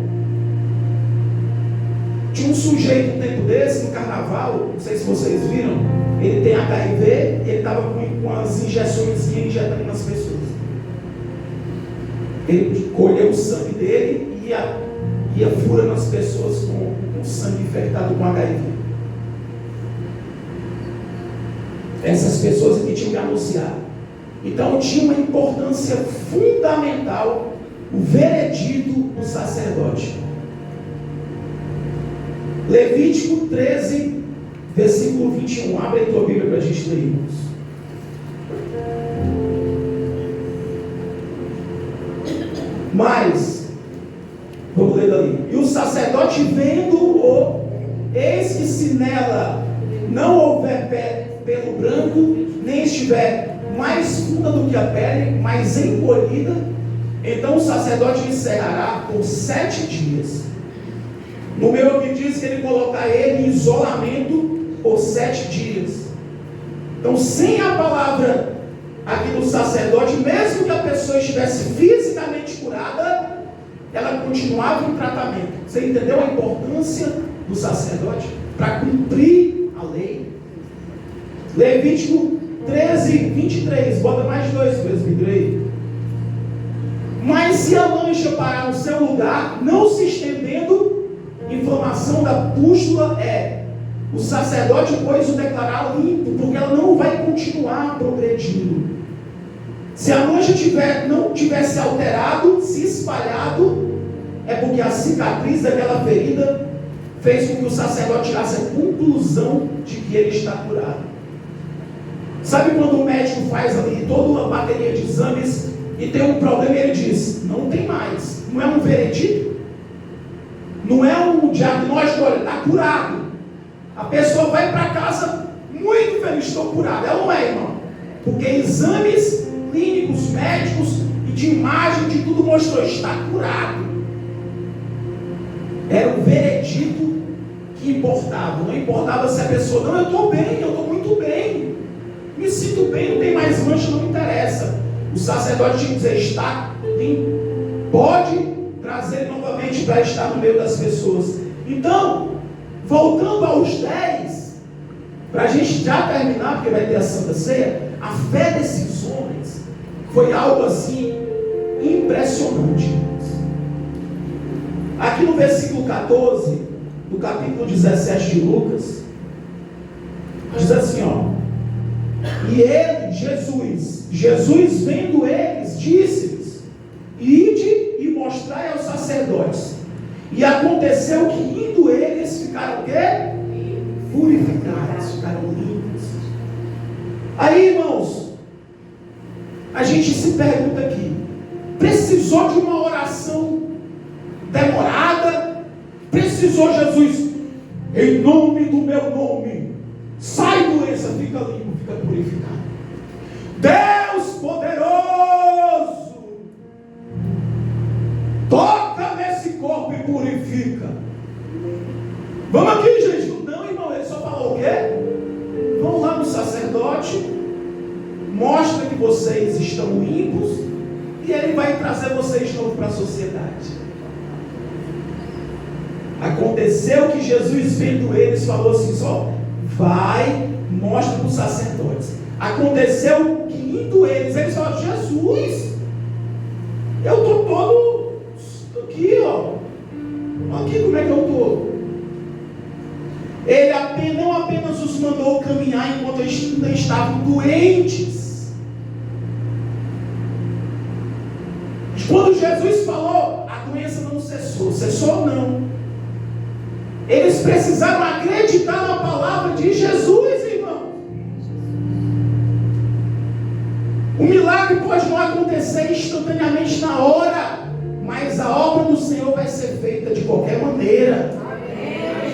Tinha um sujeito um tempo desse, no carnaval, não sei se vocês viram, ele tem HIV, ele estava com as injeções injetando nas pessoas. Ele colheu o sangue dele e ia furando as pessoas com sangue infectado com HIV. Essas pessoas que tinham que anunciar. Então tinha uma importância fundamental o veredito do sacerdote. Levítico 13, versículo 21. Abre a tua Bíblia para a gente ler, irmãos. Mas, vamos ler dali. E o sacerdote vendo-o, eis que se nela não houver pelo branco, nem estiver mais funda do que a pele, mais encolhida, então o sacerdote encerrará por 7 dias. No meu aqui diz que ele colocar ele em isolamento por 7 dias. Então, sem a palavra aqui do sacerdote, mesmo que a pessoa estivesse fisicamente curada, ela continuava em tratamento. Você entendeu a importância do sacerdote? Para cumprir a lei. Levítico 13, 23. Bota mais 2 presbítero aí. Mas se a mancha parar no seu lugar, não se estendendo, inflamação da pústula o sacerdote, pois, o declarará limpo, porque ela não vai continuar progredindo. Se a mancha não tivesse alterado, se espalhado, é porque a cicatriz daquela ferida fez com que o sacerdote tirasse a conclusão de que ele está curado. Sabe quando o médico faz ali toda uma bateria de exames e tem um problema e ele diz, não tem mais, não é um veredito, não é um diagnóstico, olha, está curado. A pessoa vai para casa muito feliz, estou curado. Ela não é, irmão, porque exames clínicos, médicos e de imagem, de tudo mostrou, está curado. Era o veredito que importava, não importava se a pessoa, não, eu estou bem, eu estou muito bem, me sinto bem, não tem mais mancha, não me interessa. O sacerdote tinha que dizer, está limpo, pode trazer novamente para estar no meio das pessoas. Então, voltando aos 10, para a gente já terminar, porque vai ter a Santa Ceia, a fé desses homens foi algo assim impressionante. Aqui no versículo 14 do capítulo 17 de Lucas, diz assim, e ele, Jesus vendo eles, disse-lhes, ide e mostrai aos sacerdotes. E aconteceu que indo eles ficaram o quê? Purificados, ficaram limpos. Aí, irmãos, a gente se pergunta aqui, precisou de uma oração demorada? Precisou Jesus, em nome do meu nome, sai doença, fica limpo, fica purificado. Deus poderoso, toca nesse corpo e purifica. Vamos aqui, gente. Não, irmão, ele só falou o quê? Vão lá no sacerdote, mostra que vocês estão limpos e ele vai trazer vocês de novo para a sociedade. Aconteceu que Jesus, vendo eles, falou assim, só vai, mostra para os sacerdotes. aconteceu que indo eles falaram: Jesus, eu estou todo aqui, ó. Aqui como é que eu estou? Ele não apenas os mandou caminhar enquanto eles ainda estavam doentes. Quando Jesus falou, a doença não cessou. Cessou não. Eles precisaram acreditar na palavra de Jesus, irmão. O milagre pode não acontecer instantaneamente na hora, mas a obra do Senhor vai ser feita de qualquer maneira.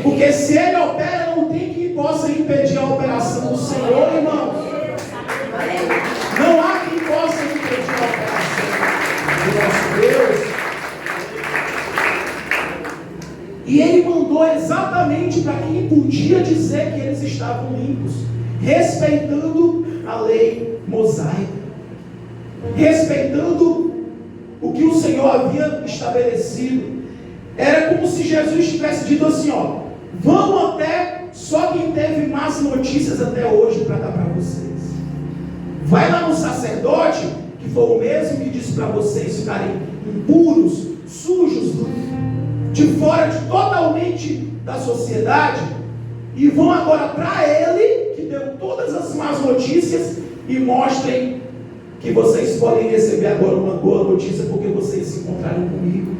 Porque se Ele opera, não tem quem possa impedir a operação do Senhor, irmão. Não há quem possa impedir a operação do nosso Deus. E Ele mandou exatamente para quem podia dizer que eles estavam limpos, respeitando a lei mosaica, respeitando o que o Senhor havia estabelecido. Era como se Jesus tivesse dito assim: ó, vão até só quem teve más notícias até hoje para dar para vocês. Vai lá no sacerdote, que foi o mesmo que disse para vocês ficarem impuros, sujos, de fora totalmente da sociedade, e vão agora para ele, que deu todas as más notícias, e mostrem que vocês podem receber agora uma boa notícia porque vocês se encontraram comigo.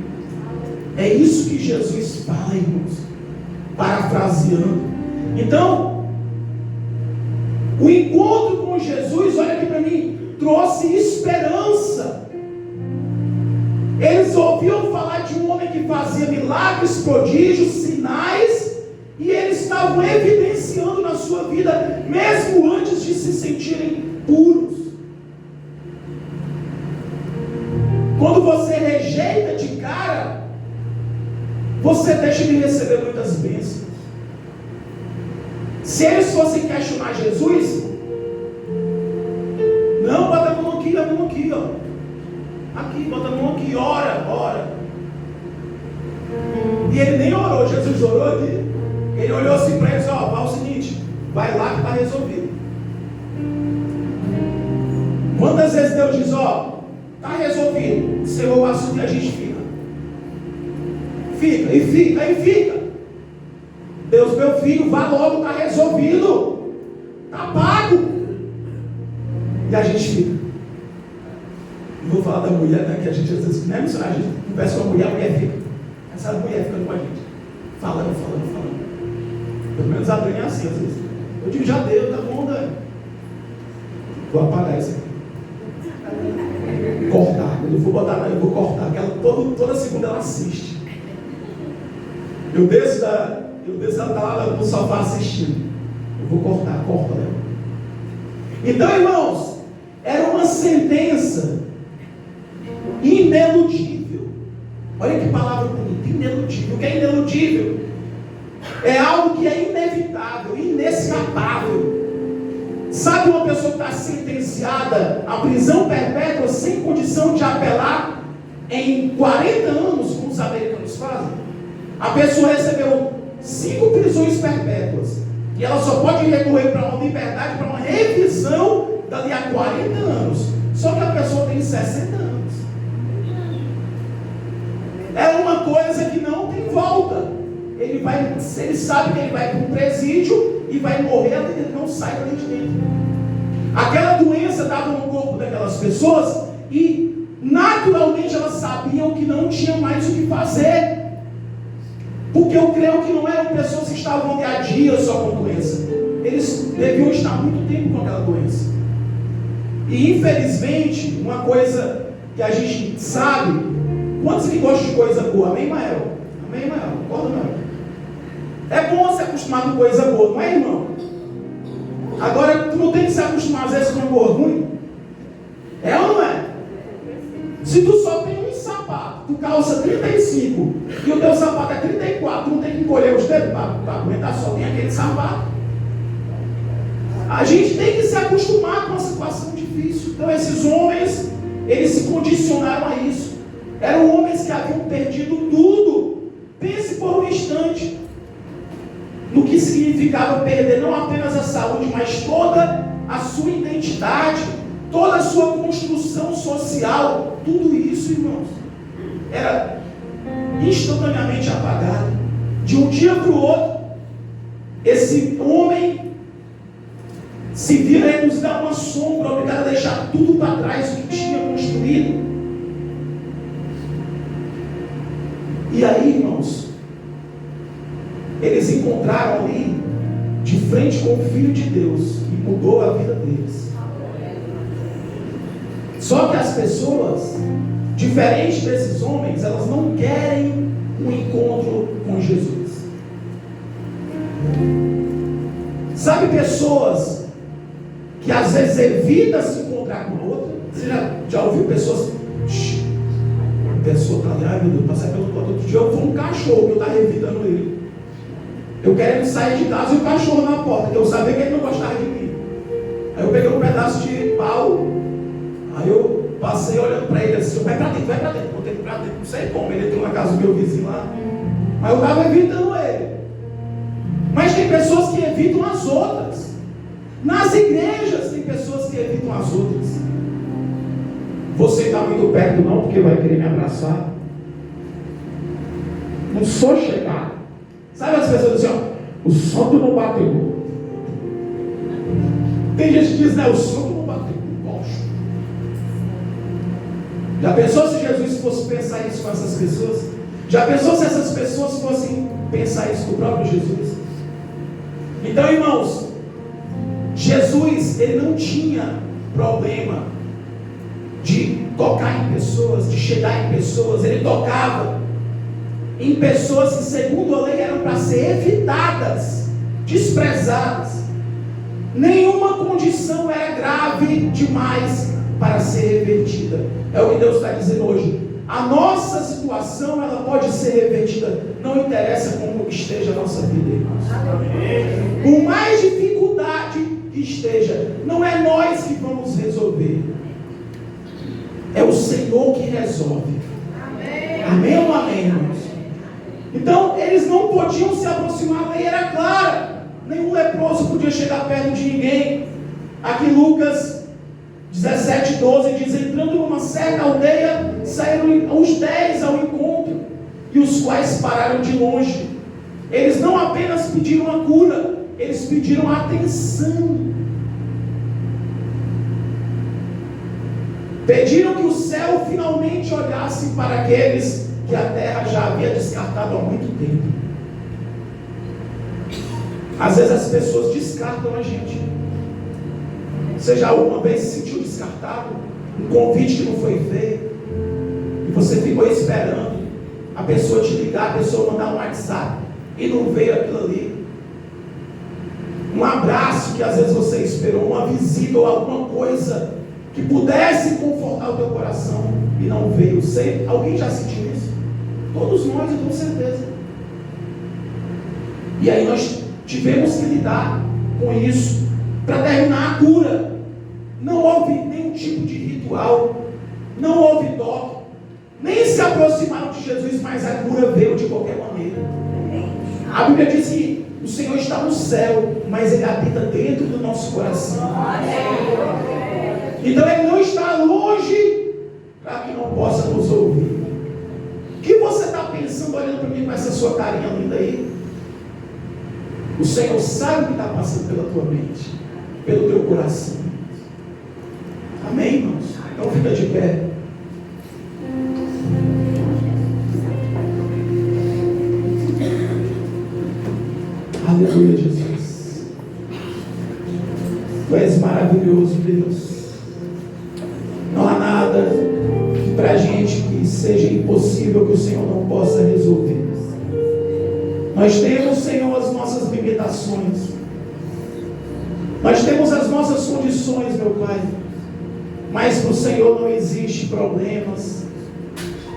É isso que Jesus fala, irmãos, parafraseando. Então, o encontro com Jesus, olha aqui para mim, trouxe esperança. Eles ouviam falar de um homem que fazia milagres, prodígios, sinais, e eles estavam evidenciando na sua vida, mesmo antes de se sentirem puros. Quando você rejeita de cara, você deixa de receber muitas bênçãos. Se eles fossem questionar Jesus, não, bota a mão aqui, ó. Aqui, bota a mão aqui, ora. E ele nem orou, Jesus orou aqui. Ele olhou assim para eles: ó, vai o seguinte, vai lá que está resolvido. Quantas vezes Deus diz: ó, está resolvido, Senhor, o assunto, e a gente fica. Fica. Deus, meu filho, vá logo, está resolvido, está pago. E a gente fica. Vou falar da mulher, né, que a gente às vezes, né, missionário, a gente conversa com a mulher fica. Essa mulher ficando com a gente, falando. Pelo menos a Dani é assim, às vezes. Eu digo: já deu, tá bom, Dani. Vou apagar isso aqui. Cortar. Quando eu for botar lá, eu vou cortar. Porque ela, toda segunda ela assiste. Eu desço ela tá lá no sofá assistindo. Eu vou cortar, corta ela. Então, irmãos, era uma sentença ineludível. Olha que palavra bonita, ineludível. O que é ineludível? É algo que é inevitável, inescapável. Sabe uma pessoa que está sentenciada à prisão perpétua sem condição de apelar em 40 anos, como os americanos fazem? A pessoa recebeu 5 prisões perpétuas e ela só pode recorrer para uma liberdade, para uma revisão dali a 40 anos. Só que a pessoa tem 60 anos. É uma coisa que não tem volta. Ele sabe que ele vai para um presídio e vai morrer, ele não sai dali de dentro. Aquela doença estava no corpo daquelas pessoas e naturalmente elas sabiam que não tinha mais o que fazer. Porque eu creio que não eram pessoas que estavam de a dia só com doença. Eles deviam estar muito tempo com aquela doença. E infelizmente, uma coisa que a gente sabe, quantos que gostam de coisa boa? Amém, Mael? Amém, Mael? Concorda, Mael? É bom se acostumar com coisa boa, não é, irmão? Agora, tu não tem que se acostumar às vezes com coisa ruim? É ou não é? Se tu só tem um sapato, tu calça 35 e o teu sapato é 34, tu não tem que encolher os dedos para aguentar, só tem aquele sapato. A gente tem que se acostumar com uma situação difícil. Então esses homens, eles se condicionaram a isso. Eram homens que haviam perdido tudo. Pense por um instante no que significava perder não apenas a saúde, mas toda a sua identidade. identidade, toda a sua construção social, tudo isso, irmãos, era instantaneamente apagado. De um dia para o outro, esse homem se vira e nos dá uma sombra, obrigado a deixar tudo para trás, o que tinha construído. E aí, irmãos, eles encontraram ali, de frente com o Filho de Deus, e mudou a vida deles. Só que as pessoas, diferente desses homens, elas não querem um encontro com Jesus. Sabe, pessoas que às vezes evitam se encontrar com outra? Você já ouviu pessoas? A pessoa está ali, ai meu Deus, passei pelo outro dia, eu fui um cachorro que eu estava evitando ele. Eu querendo sair de casa e o cachorro na porta, que eu sabia que ele não gostava de mim. Aí eu peguei um pedaço de pau, aí eu passei olhando para ele assim, vai para dentro, botei para dentro, não sei como, ele entrou na casa do meu vizinho lá, mas eu estava evitando ele. Mas tem pessoas que evitam as outras. Nas igrejas tem pessoas que evitam as outras. Você está muito perto não, porque vai querer me abraçar. Não sou chegado. Sabe as pessoas dizem, ó, o santo não bateu. Tem gente que diz, né, o santo não bateu. Poxa. Já pensou se Jesus fosse pensar isso com essas pessoas? Já pensou se essas pessoas fossem pensar isso com o próprio Jesus? Então, irmãos, Jesus, ele não tinha problema de tocar em pessoas, de chegar em pessoas. Ele tocava em pessoas que, segundo a lei, eram para ser evitadas, desprezadas. Nenhuma condição era grave demais para ser revertida. É o que Deus está dizendo hoje. A nossa situação, ela pode ser revertida. Não interessa como esteja a nossa vida, irmãos. Por mais dificuldade que esteja, não é nós que vamos resolver. É o Senhor que resolve. Amém ou amém, irmãos? Então, eles não podiam se aproximar, a lei era clara. Nenhum leproso podia chegar perto de ninguém. Aqui Lucas 17:12 diz, entrando numa certa aldeia, saíram os 10 ao encontro, e os quais pararam de longe. Eles não apenas pediram a cura, eles pediram a atenção. Pediram que o céu finalmente olhasse para aqueles que a terra já havia descartado há muito tempo. Às vezes as pessoas descartam a gente. Você já alguma vez se sentiu descartado? Um convite que não foi feito, e você ficou esperando a pessoa te ligar, a pessoa mandar um WhatsApp, e não veio aquilo ali. Um abraço que às vezes você esperou, uma visita ou alguma coisa que pudesse confortar o teu coração, e não veio. Alguém já sentiu isso? Todos nós, eu tenho certeza. E aí nós tivemos que lidar com isso. Para terminar, a cura. Não houve nenhum tipo de ritual, não houve toque, nem se aproximaram de Jesus, mas a cura veio de qualquer maneira. A Bíblia diz que o Senhor está no céu, mas Ele habita dentro do nosso coração. Então Ele não está longe para que não possa nos ouvir. O que você está pensando olhando para mim com essa sua carinha linda aí? O Senhor sabe o que está passando pela tua mente, pelo teu coração. Amém, irmãos? Então fica de pé. Aleluia, Jesus. Tu és maravilhoso, Deus. Não há nada para a gente que seja impossível que o Senhor não possa resolver. Nós temos, Senhor, as nossas limitações. Nós temos as nossas condições, meu Pai. Mas para o Senhor não existe problemas.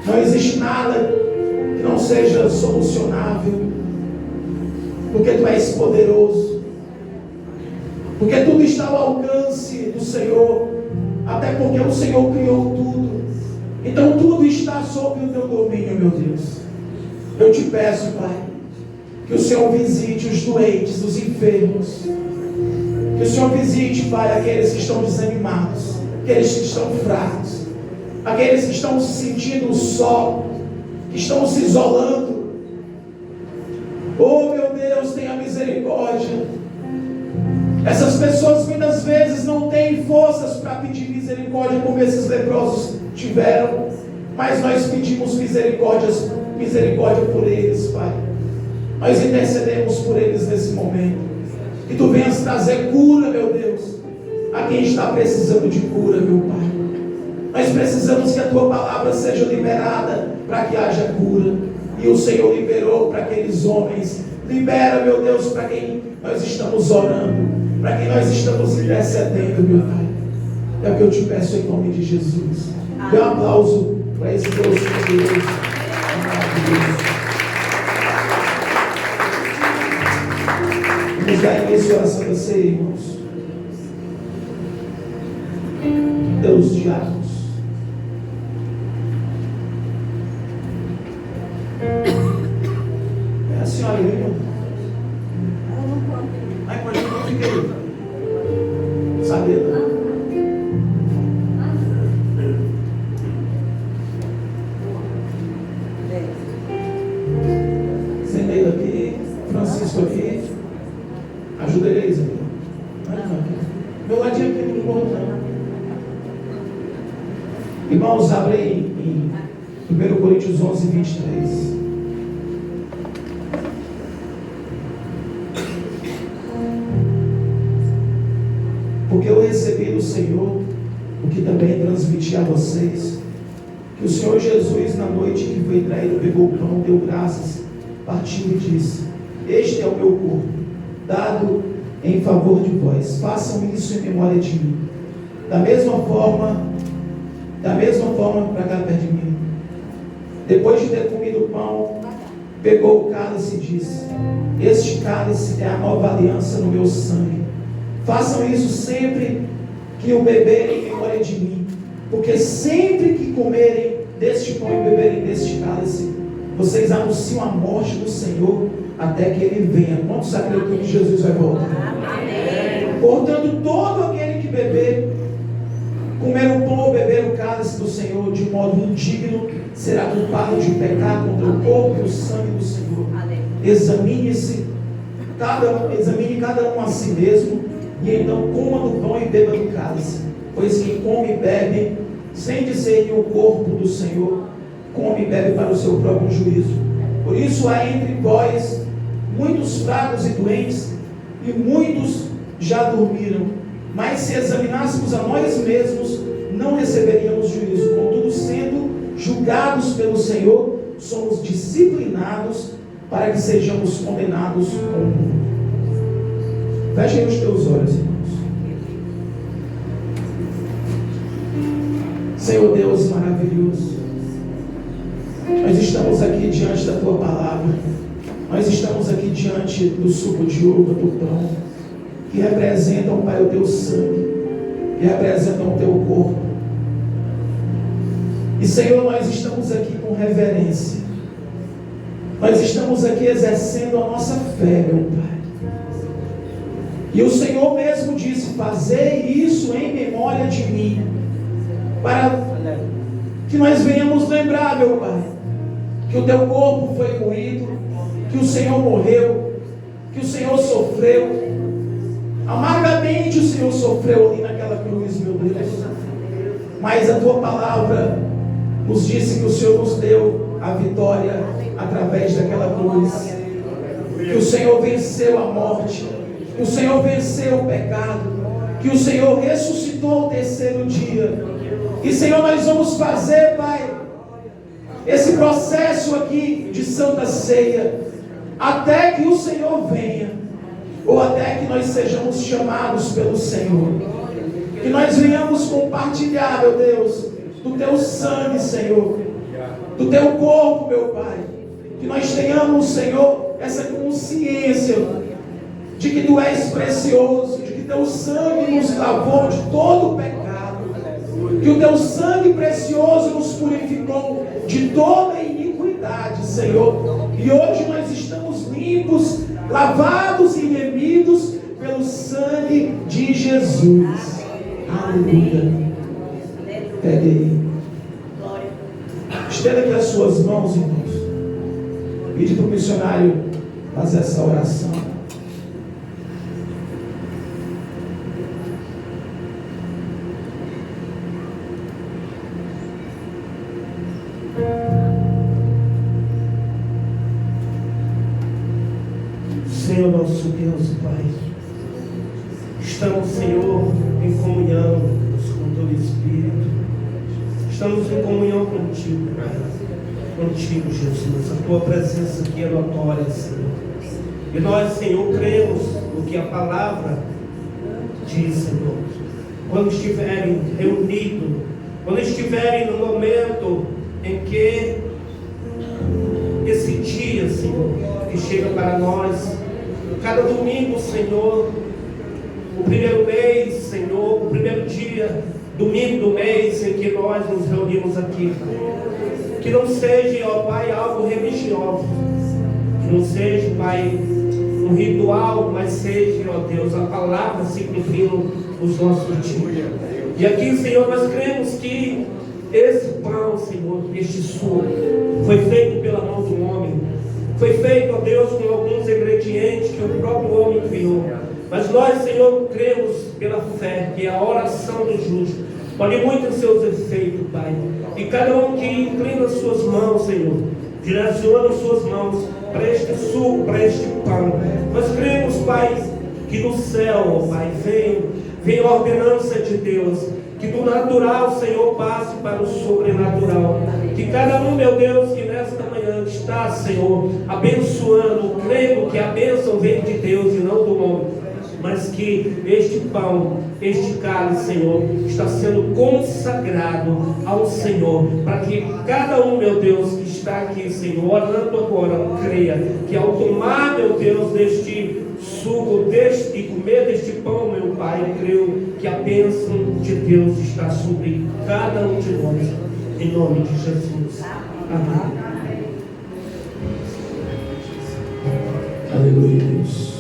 Não existe nada que não seja solucionável. Porque Tu és poderoso. Porque tudo está ao alcance do Senhor. Até porque o Senhor criou tudo. Então tudo está sob o Teu domínio, meu Deus. Eu Te peço, Pai, que o Senhor visite os doentes, os enfermos. Que o Senhor visite, Pai, aqueles que estão desanimados, aqueles que estão fracos, aqueles que estão se sentindo só, que estão se isolando. Oh, meu Deus, tenha misericórdia. Essas pessoas muitas vezes não têm forças para pedir misericórdia como esses leprosos tiveram, mas nós pedimos misericórdia por eles, Pai. Nós intercedemos por eles nesse momento. Que Tu venhas trazer cura, meu Deus, a quem está precisando de cura, meu Pai. Nós precisamos que a Tua palavra seja liberada para que haja cura. E o Senhor liberou para aqueles homens. Libera, meu Deus, para quem nós estamos orando, para quem nós estamos intercedendo, meu Pai. É o que eu te peço em nome de Jesus. Dê um aplauso para esse Deus poderoso, maravilhoso. Vamos dar início à oração da ceia, irmãos. Deus diáconos. É a senhora, irmão. Ai, mas eu não fiquei sabendo. Zeneida aqui, Francisco aqui. Ajuda eles aqui. Meu ladinho aqui não morro não. Irmãos, abre em 1 Coríntios 11, 23. Porque eu recebi do Senhor o que também transmiti a vocês, que o Senhor Jesus, na noite que foi traído, pegou o pão, deu graças, partiu e disse: este é o meu corpo, dado em favor de vós. Façam isso em memória de mim. Da mesma forma, para cá perto de mim. Depois de ter comido o pão, pegou o cálice e disse: este cálice é a nova aliança no meu sangue. Façam isso sempre que o beberem em memória de mim. Porque sempre que comerem deste pão e beberem deste cálice, vocês anunciam a morte do Senhor até que Ele venha. Quantos acreditam que Jesus vai voltar? Amém. Portanto, todo aquele que comer o pão ou beber o cálice do Senhor de modo indigno, será culpado de pecar contra o corpo e o sangue do Senhor. Examine cada um a si mesmo, e então coma do pão e beba do cálice. Pois quem come e bebe, sem discernir o corpo do Senhor, come e bebe para o seu próprio juízo. Por isso há entre vós muitos fracos e doentes, e muitos já dormiram. Mas se examinássemos a nós mesmos, não receberíamos juízo. Contudo, sendo julgados pelo Senhor, somos disciplinados para que sejamos condenados com o mundo. Fechem os teus olhos, irmãos. Senhor Deus maravilhoso, nós estamos aqui diante da Tua palavra. Nós estamos aqui diante do suco de uva, do pão, que representam, Pai, o Teu sangue, que representam o Teu corpo. E, Senhor, nós estamos aqui com reverência. Nós estamos aqui exercendo a nossa fé, meu Pai. E o Senhor mesmo disse: fazei isso em memória de mim, para que nós venhamos lembrar, meu Pai, que o Teu corpo foi moído, que o Senhor morreu, que o Senhor sofreu, amargamente o Senhor sofreu ali naquela cruz, meu Deus. Mas a Tua palavra nos disse que o Senhor nos deu a vitória através daquela cruz, que o Senhor venceu a morte, que o Senhor venceu o pecado, que o Senhor ressuscitou ao terceiro dia. E, Senhor, nós vamos fazer, Pai, esse processo aqui de Santa Ceia, até que o Senhor venha, ou até que nós sejamos chamados pelo Senhor. Que nós venhamos compartilhar, meu Deus, do Teu sangue, Senhor, do Teu corpo, meu Pai. Que nós tenhamos, Senhor, essa consciência de que Tu és precioso, de que Teu sangue nos lavou de todo o pecado, que o Teu sangue precioso nos purificou de toda iniquidade, Senhor. E hoje nós estamos limpos, lavados e remidos pelo sangue de Jesus. Aleluia. Pegue aí. Estenda aqui as suas mãos, irmãos. Pede para o missionário fazer essa oração. Senhor nosso Deus e Pai, estamos, Senhor, em comunhão com o Teu Espírito. Estamos em comunhão contigo, Pai. Contigo, Jesus. A Tua presença aqui é notória, Senhor. E nós, Senhor, cremos no que a palavra diz, Senhor. Quando estiverem reunidos, quando estiverem no momento em que esse dia, Senhor, que chega para nós, cada domingo, Senhor, o primeiro mês, Senhor, o primeiro dia, domingo do mês em que nós nos reunimos aqui, Pai. Que não seja, ó Pai, algo religioso, que não seja, Pai, um ritual, mas seja, ó Deus, a palavra se cumprindo nos nossos dias. E aqui, Senhor, nós cremos que esse pão, Senhor, este suco, foi feito pela mão do homem. Foi feito, ó Deus, com alguns ingredientes que o próprio homem criou. Mas nós, Senhor, cremos pela fé que a oração do justo pode muito em seus efeitos, Pai. E cada um que inclina as suas mãos, Senhor, direciona as suas mãos para este suco, para este pão. Nós cremos, Pai, que do céu, ó Pai, vem a ordenança de Deus. Que do natural, Senhor, passe para o sobrenatural. Que cada um, meu Deus, que nesta manhã está, Senhor, abençoando, crendo que a bênção vem de Deus e não do homem. Mas que este pão, este cálice, Senhor, está sendo consagrado ao Senhor. Para que cada um, meu Deus, que está aqui, Senhor, orando agora, creia que ao tomar, meu Deus, deste suco, e comer deste pão, meu Pai, eu creio que a bênção de Deus está sobre cada um de nós, em nome de Jesus. Amém. Aleluia, Deus.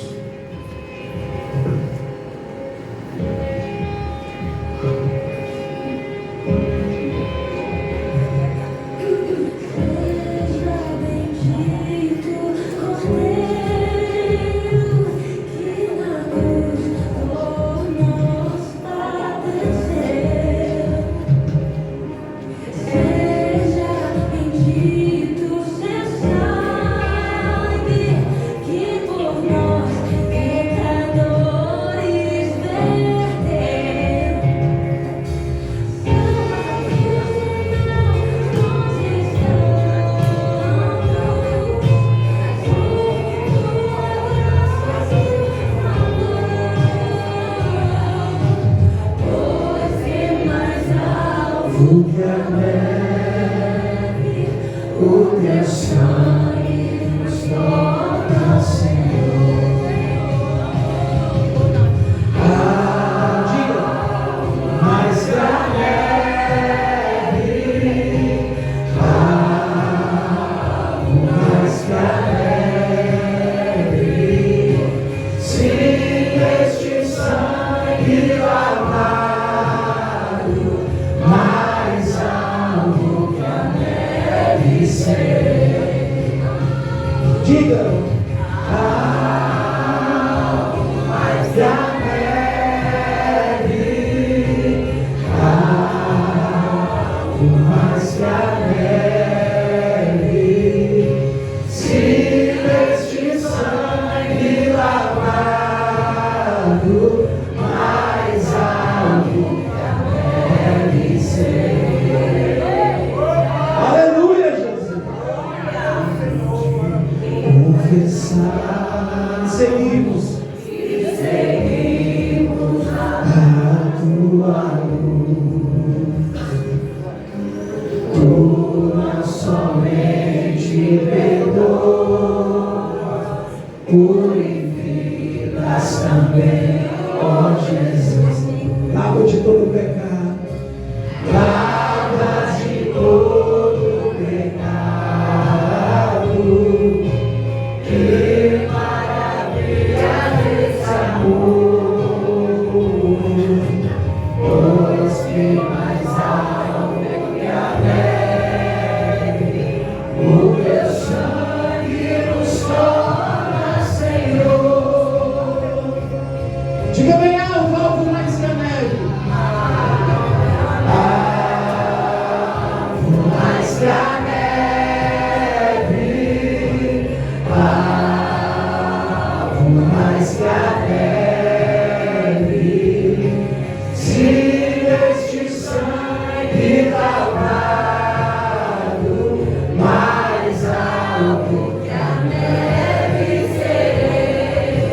alvo que a neve serei.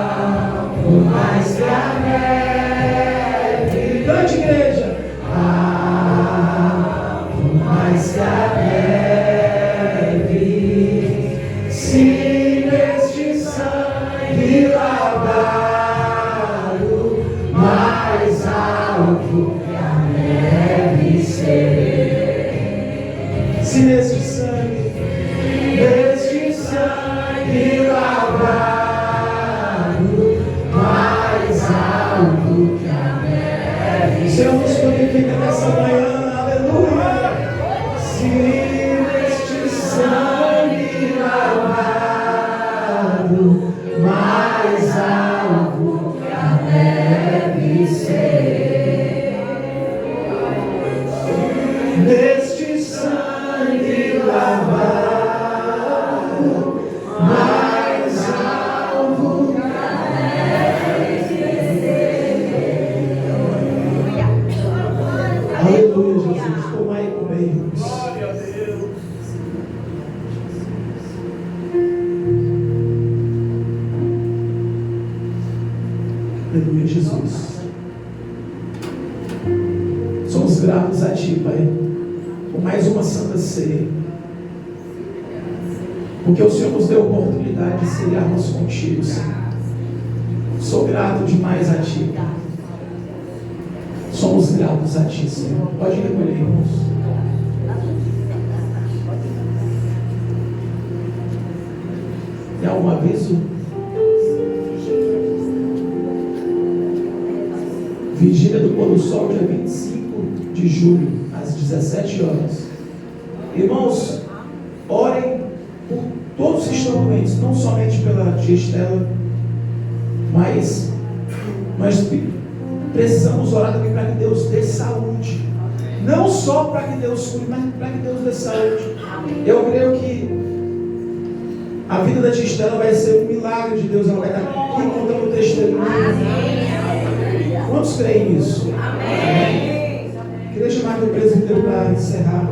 Alvo mais que a neve. Grande igreja. Alvo mais que a neve. Se neste sangue lavado, mais alvo que a neve serei. Se neste sangue lavado, mais alvo que a neve. Senhor, nos purifica nessa manhã, aleluia. Se neste sangue lavado, mais alvo que a neve serei. Neste sangue lavado, mais alvo que a neve serei. Aleluia, Jesus. Tomai e comei. Glória a Deus. Aleluia, Jesus. Somos gratos a Ti, Pai, por mais uma santa ceia, porque o Senhor nos deu a oportunidade de cearmos contigo, Senhor. Sou grato demais a Ti. Somos gratos a Ti, Senhor. Pode recolher, irmãos. E há um aviso. Vigília do pôr do sol, dia 25 de julho, às 17 horas. Irmãos, orem por todos que estão doentes, não somente pela tia Estela, mas nós precisamos orar também para que Deus dê saúde. Não só para que Deus cure, mas para que Deus dê saúde. Eu creio que a vida da tia Estela vai ser um milagre de Deus. Ela vai estar aqui contando o testemunho. Quantos creem nisso? Amém. Queria chamar aqui o presbítero para encerrar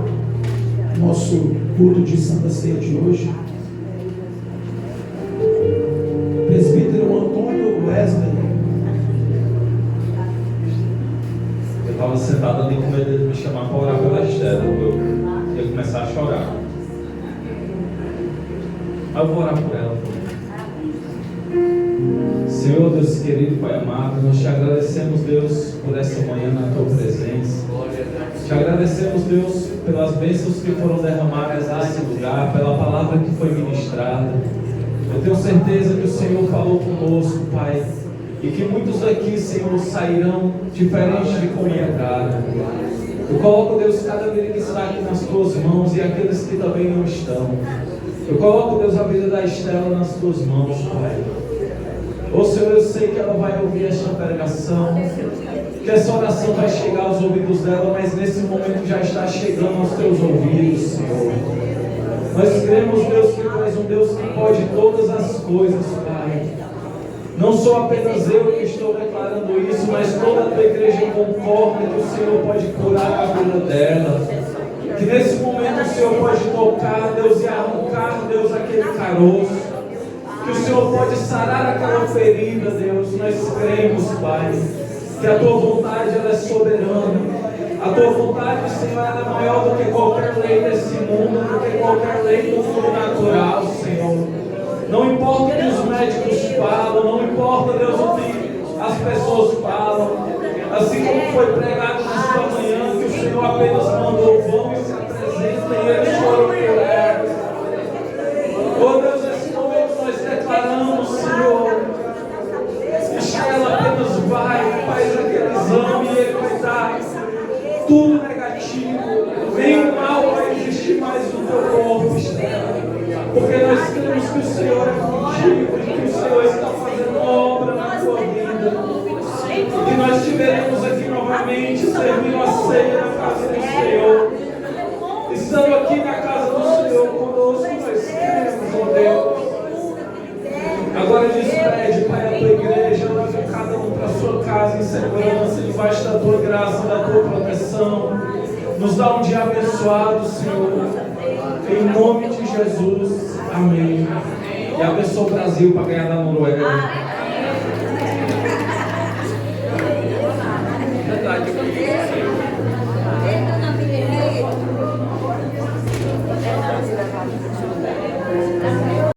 nosso culto de Santa Ceia de hoje. Presbítero Antônio Wesley. Eu estava sentado ali com medo de me chamar para orar pela Estela. Eu ia começar a chorar. Mas eu vou orar por ela. Senhor, Deus querido, Pai amado, nós te agradecemos, Deus, por essa manhã na tua presença. Te agradecemos, Deus, pelas bênçãos que foram derramadas nesse lugar, pela palavra que foi ministrada. Eu tenho certeza que o Senhor falou conosco, Pai, e que muitos aqui, Senhor, sairão diferentes de como entraram. Eu coloco, Deus, cada vida que está aqui nas tuas mãos e aqueles que também não estão. Eu coloco, Deus, a vida da Estela nas tuas mãos, Pai. Ô Senhor, eu sei que ela vai ouvir esta pregação, que essa oração vai chegar aos ouvidos dela, mas nesse momento já está chegando aos teus ouvidos, Senhor. Nós cremos, Deus, que Tu és um Deus que pode todas as coisas, Pai. Não sou apenas eu que estou declarando isso, mas toda a Tua igreja concorda que o Senhor pode curar a vida dela. Que nesse momento o Senhor pode tocar, Deus, e arrancar, Deus, aquele caroço. Que o Senhor pode sarar aquela ferida, Deus. Nós cremos, Pai, que a Tua vontade ela é soberana. A Tua vontade, Senhor, ela é maior do que qualquer lei desse mundo, do que qualquer lei do mundo natural, Senhor. Não importa o que os médicos falam, não importa, Deus, o que as pessoas falam. Assim como foi pregado nesta manhã, que o Senhor apenas mandou vão e se apresentem, e eles foram curados. Oh Deus, nesse momento nós declaramos, Senhor, que ela apenas vai, faz aquele exame e ele vai dar tudo negativo. Nenhum mal vai existir mais no teu corpo, Estela. Porque nós cremos que o Senhor é contigo e que o Senhor está fazendo obra na tua vida. E que nós te veremos aqui novamente servindo a ceia na casa do Senhor. Estando aqui na casa do Senhor conosco, nós cremos, ó Deus. Agora despede, Pai, a tua igreja, leva cada um para a sua casa em segurança, debaixo da tua graça, da tua proteção. Nos dá um dia abençoado, Senhor. Em nome de Jesus. Amém. E abençoa o Brasil para ganhar da Noruega.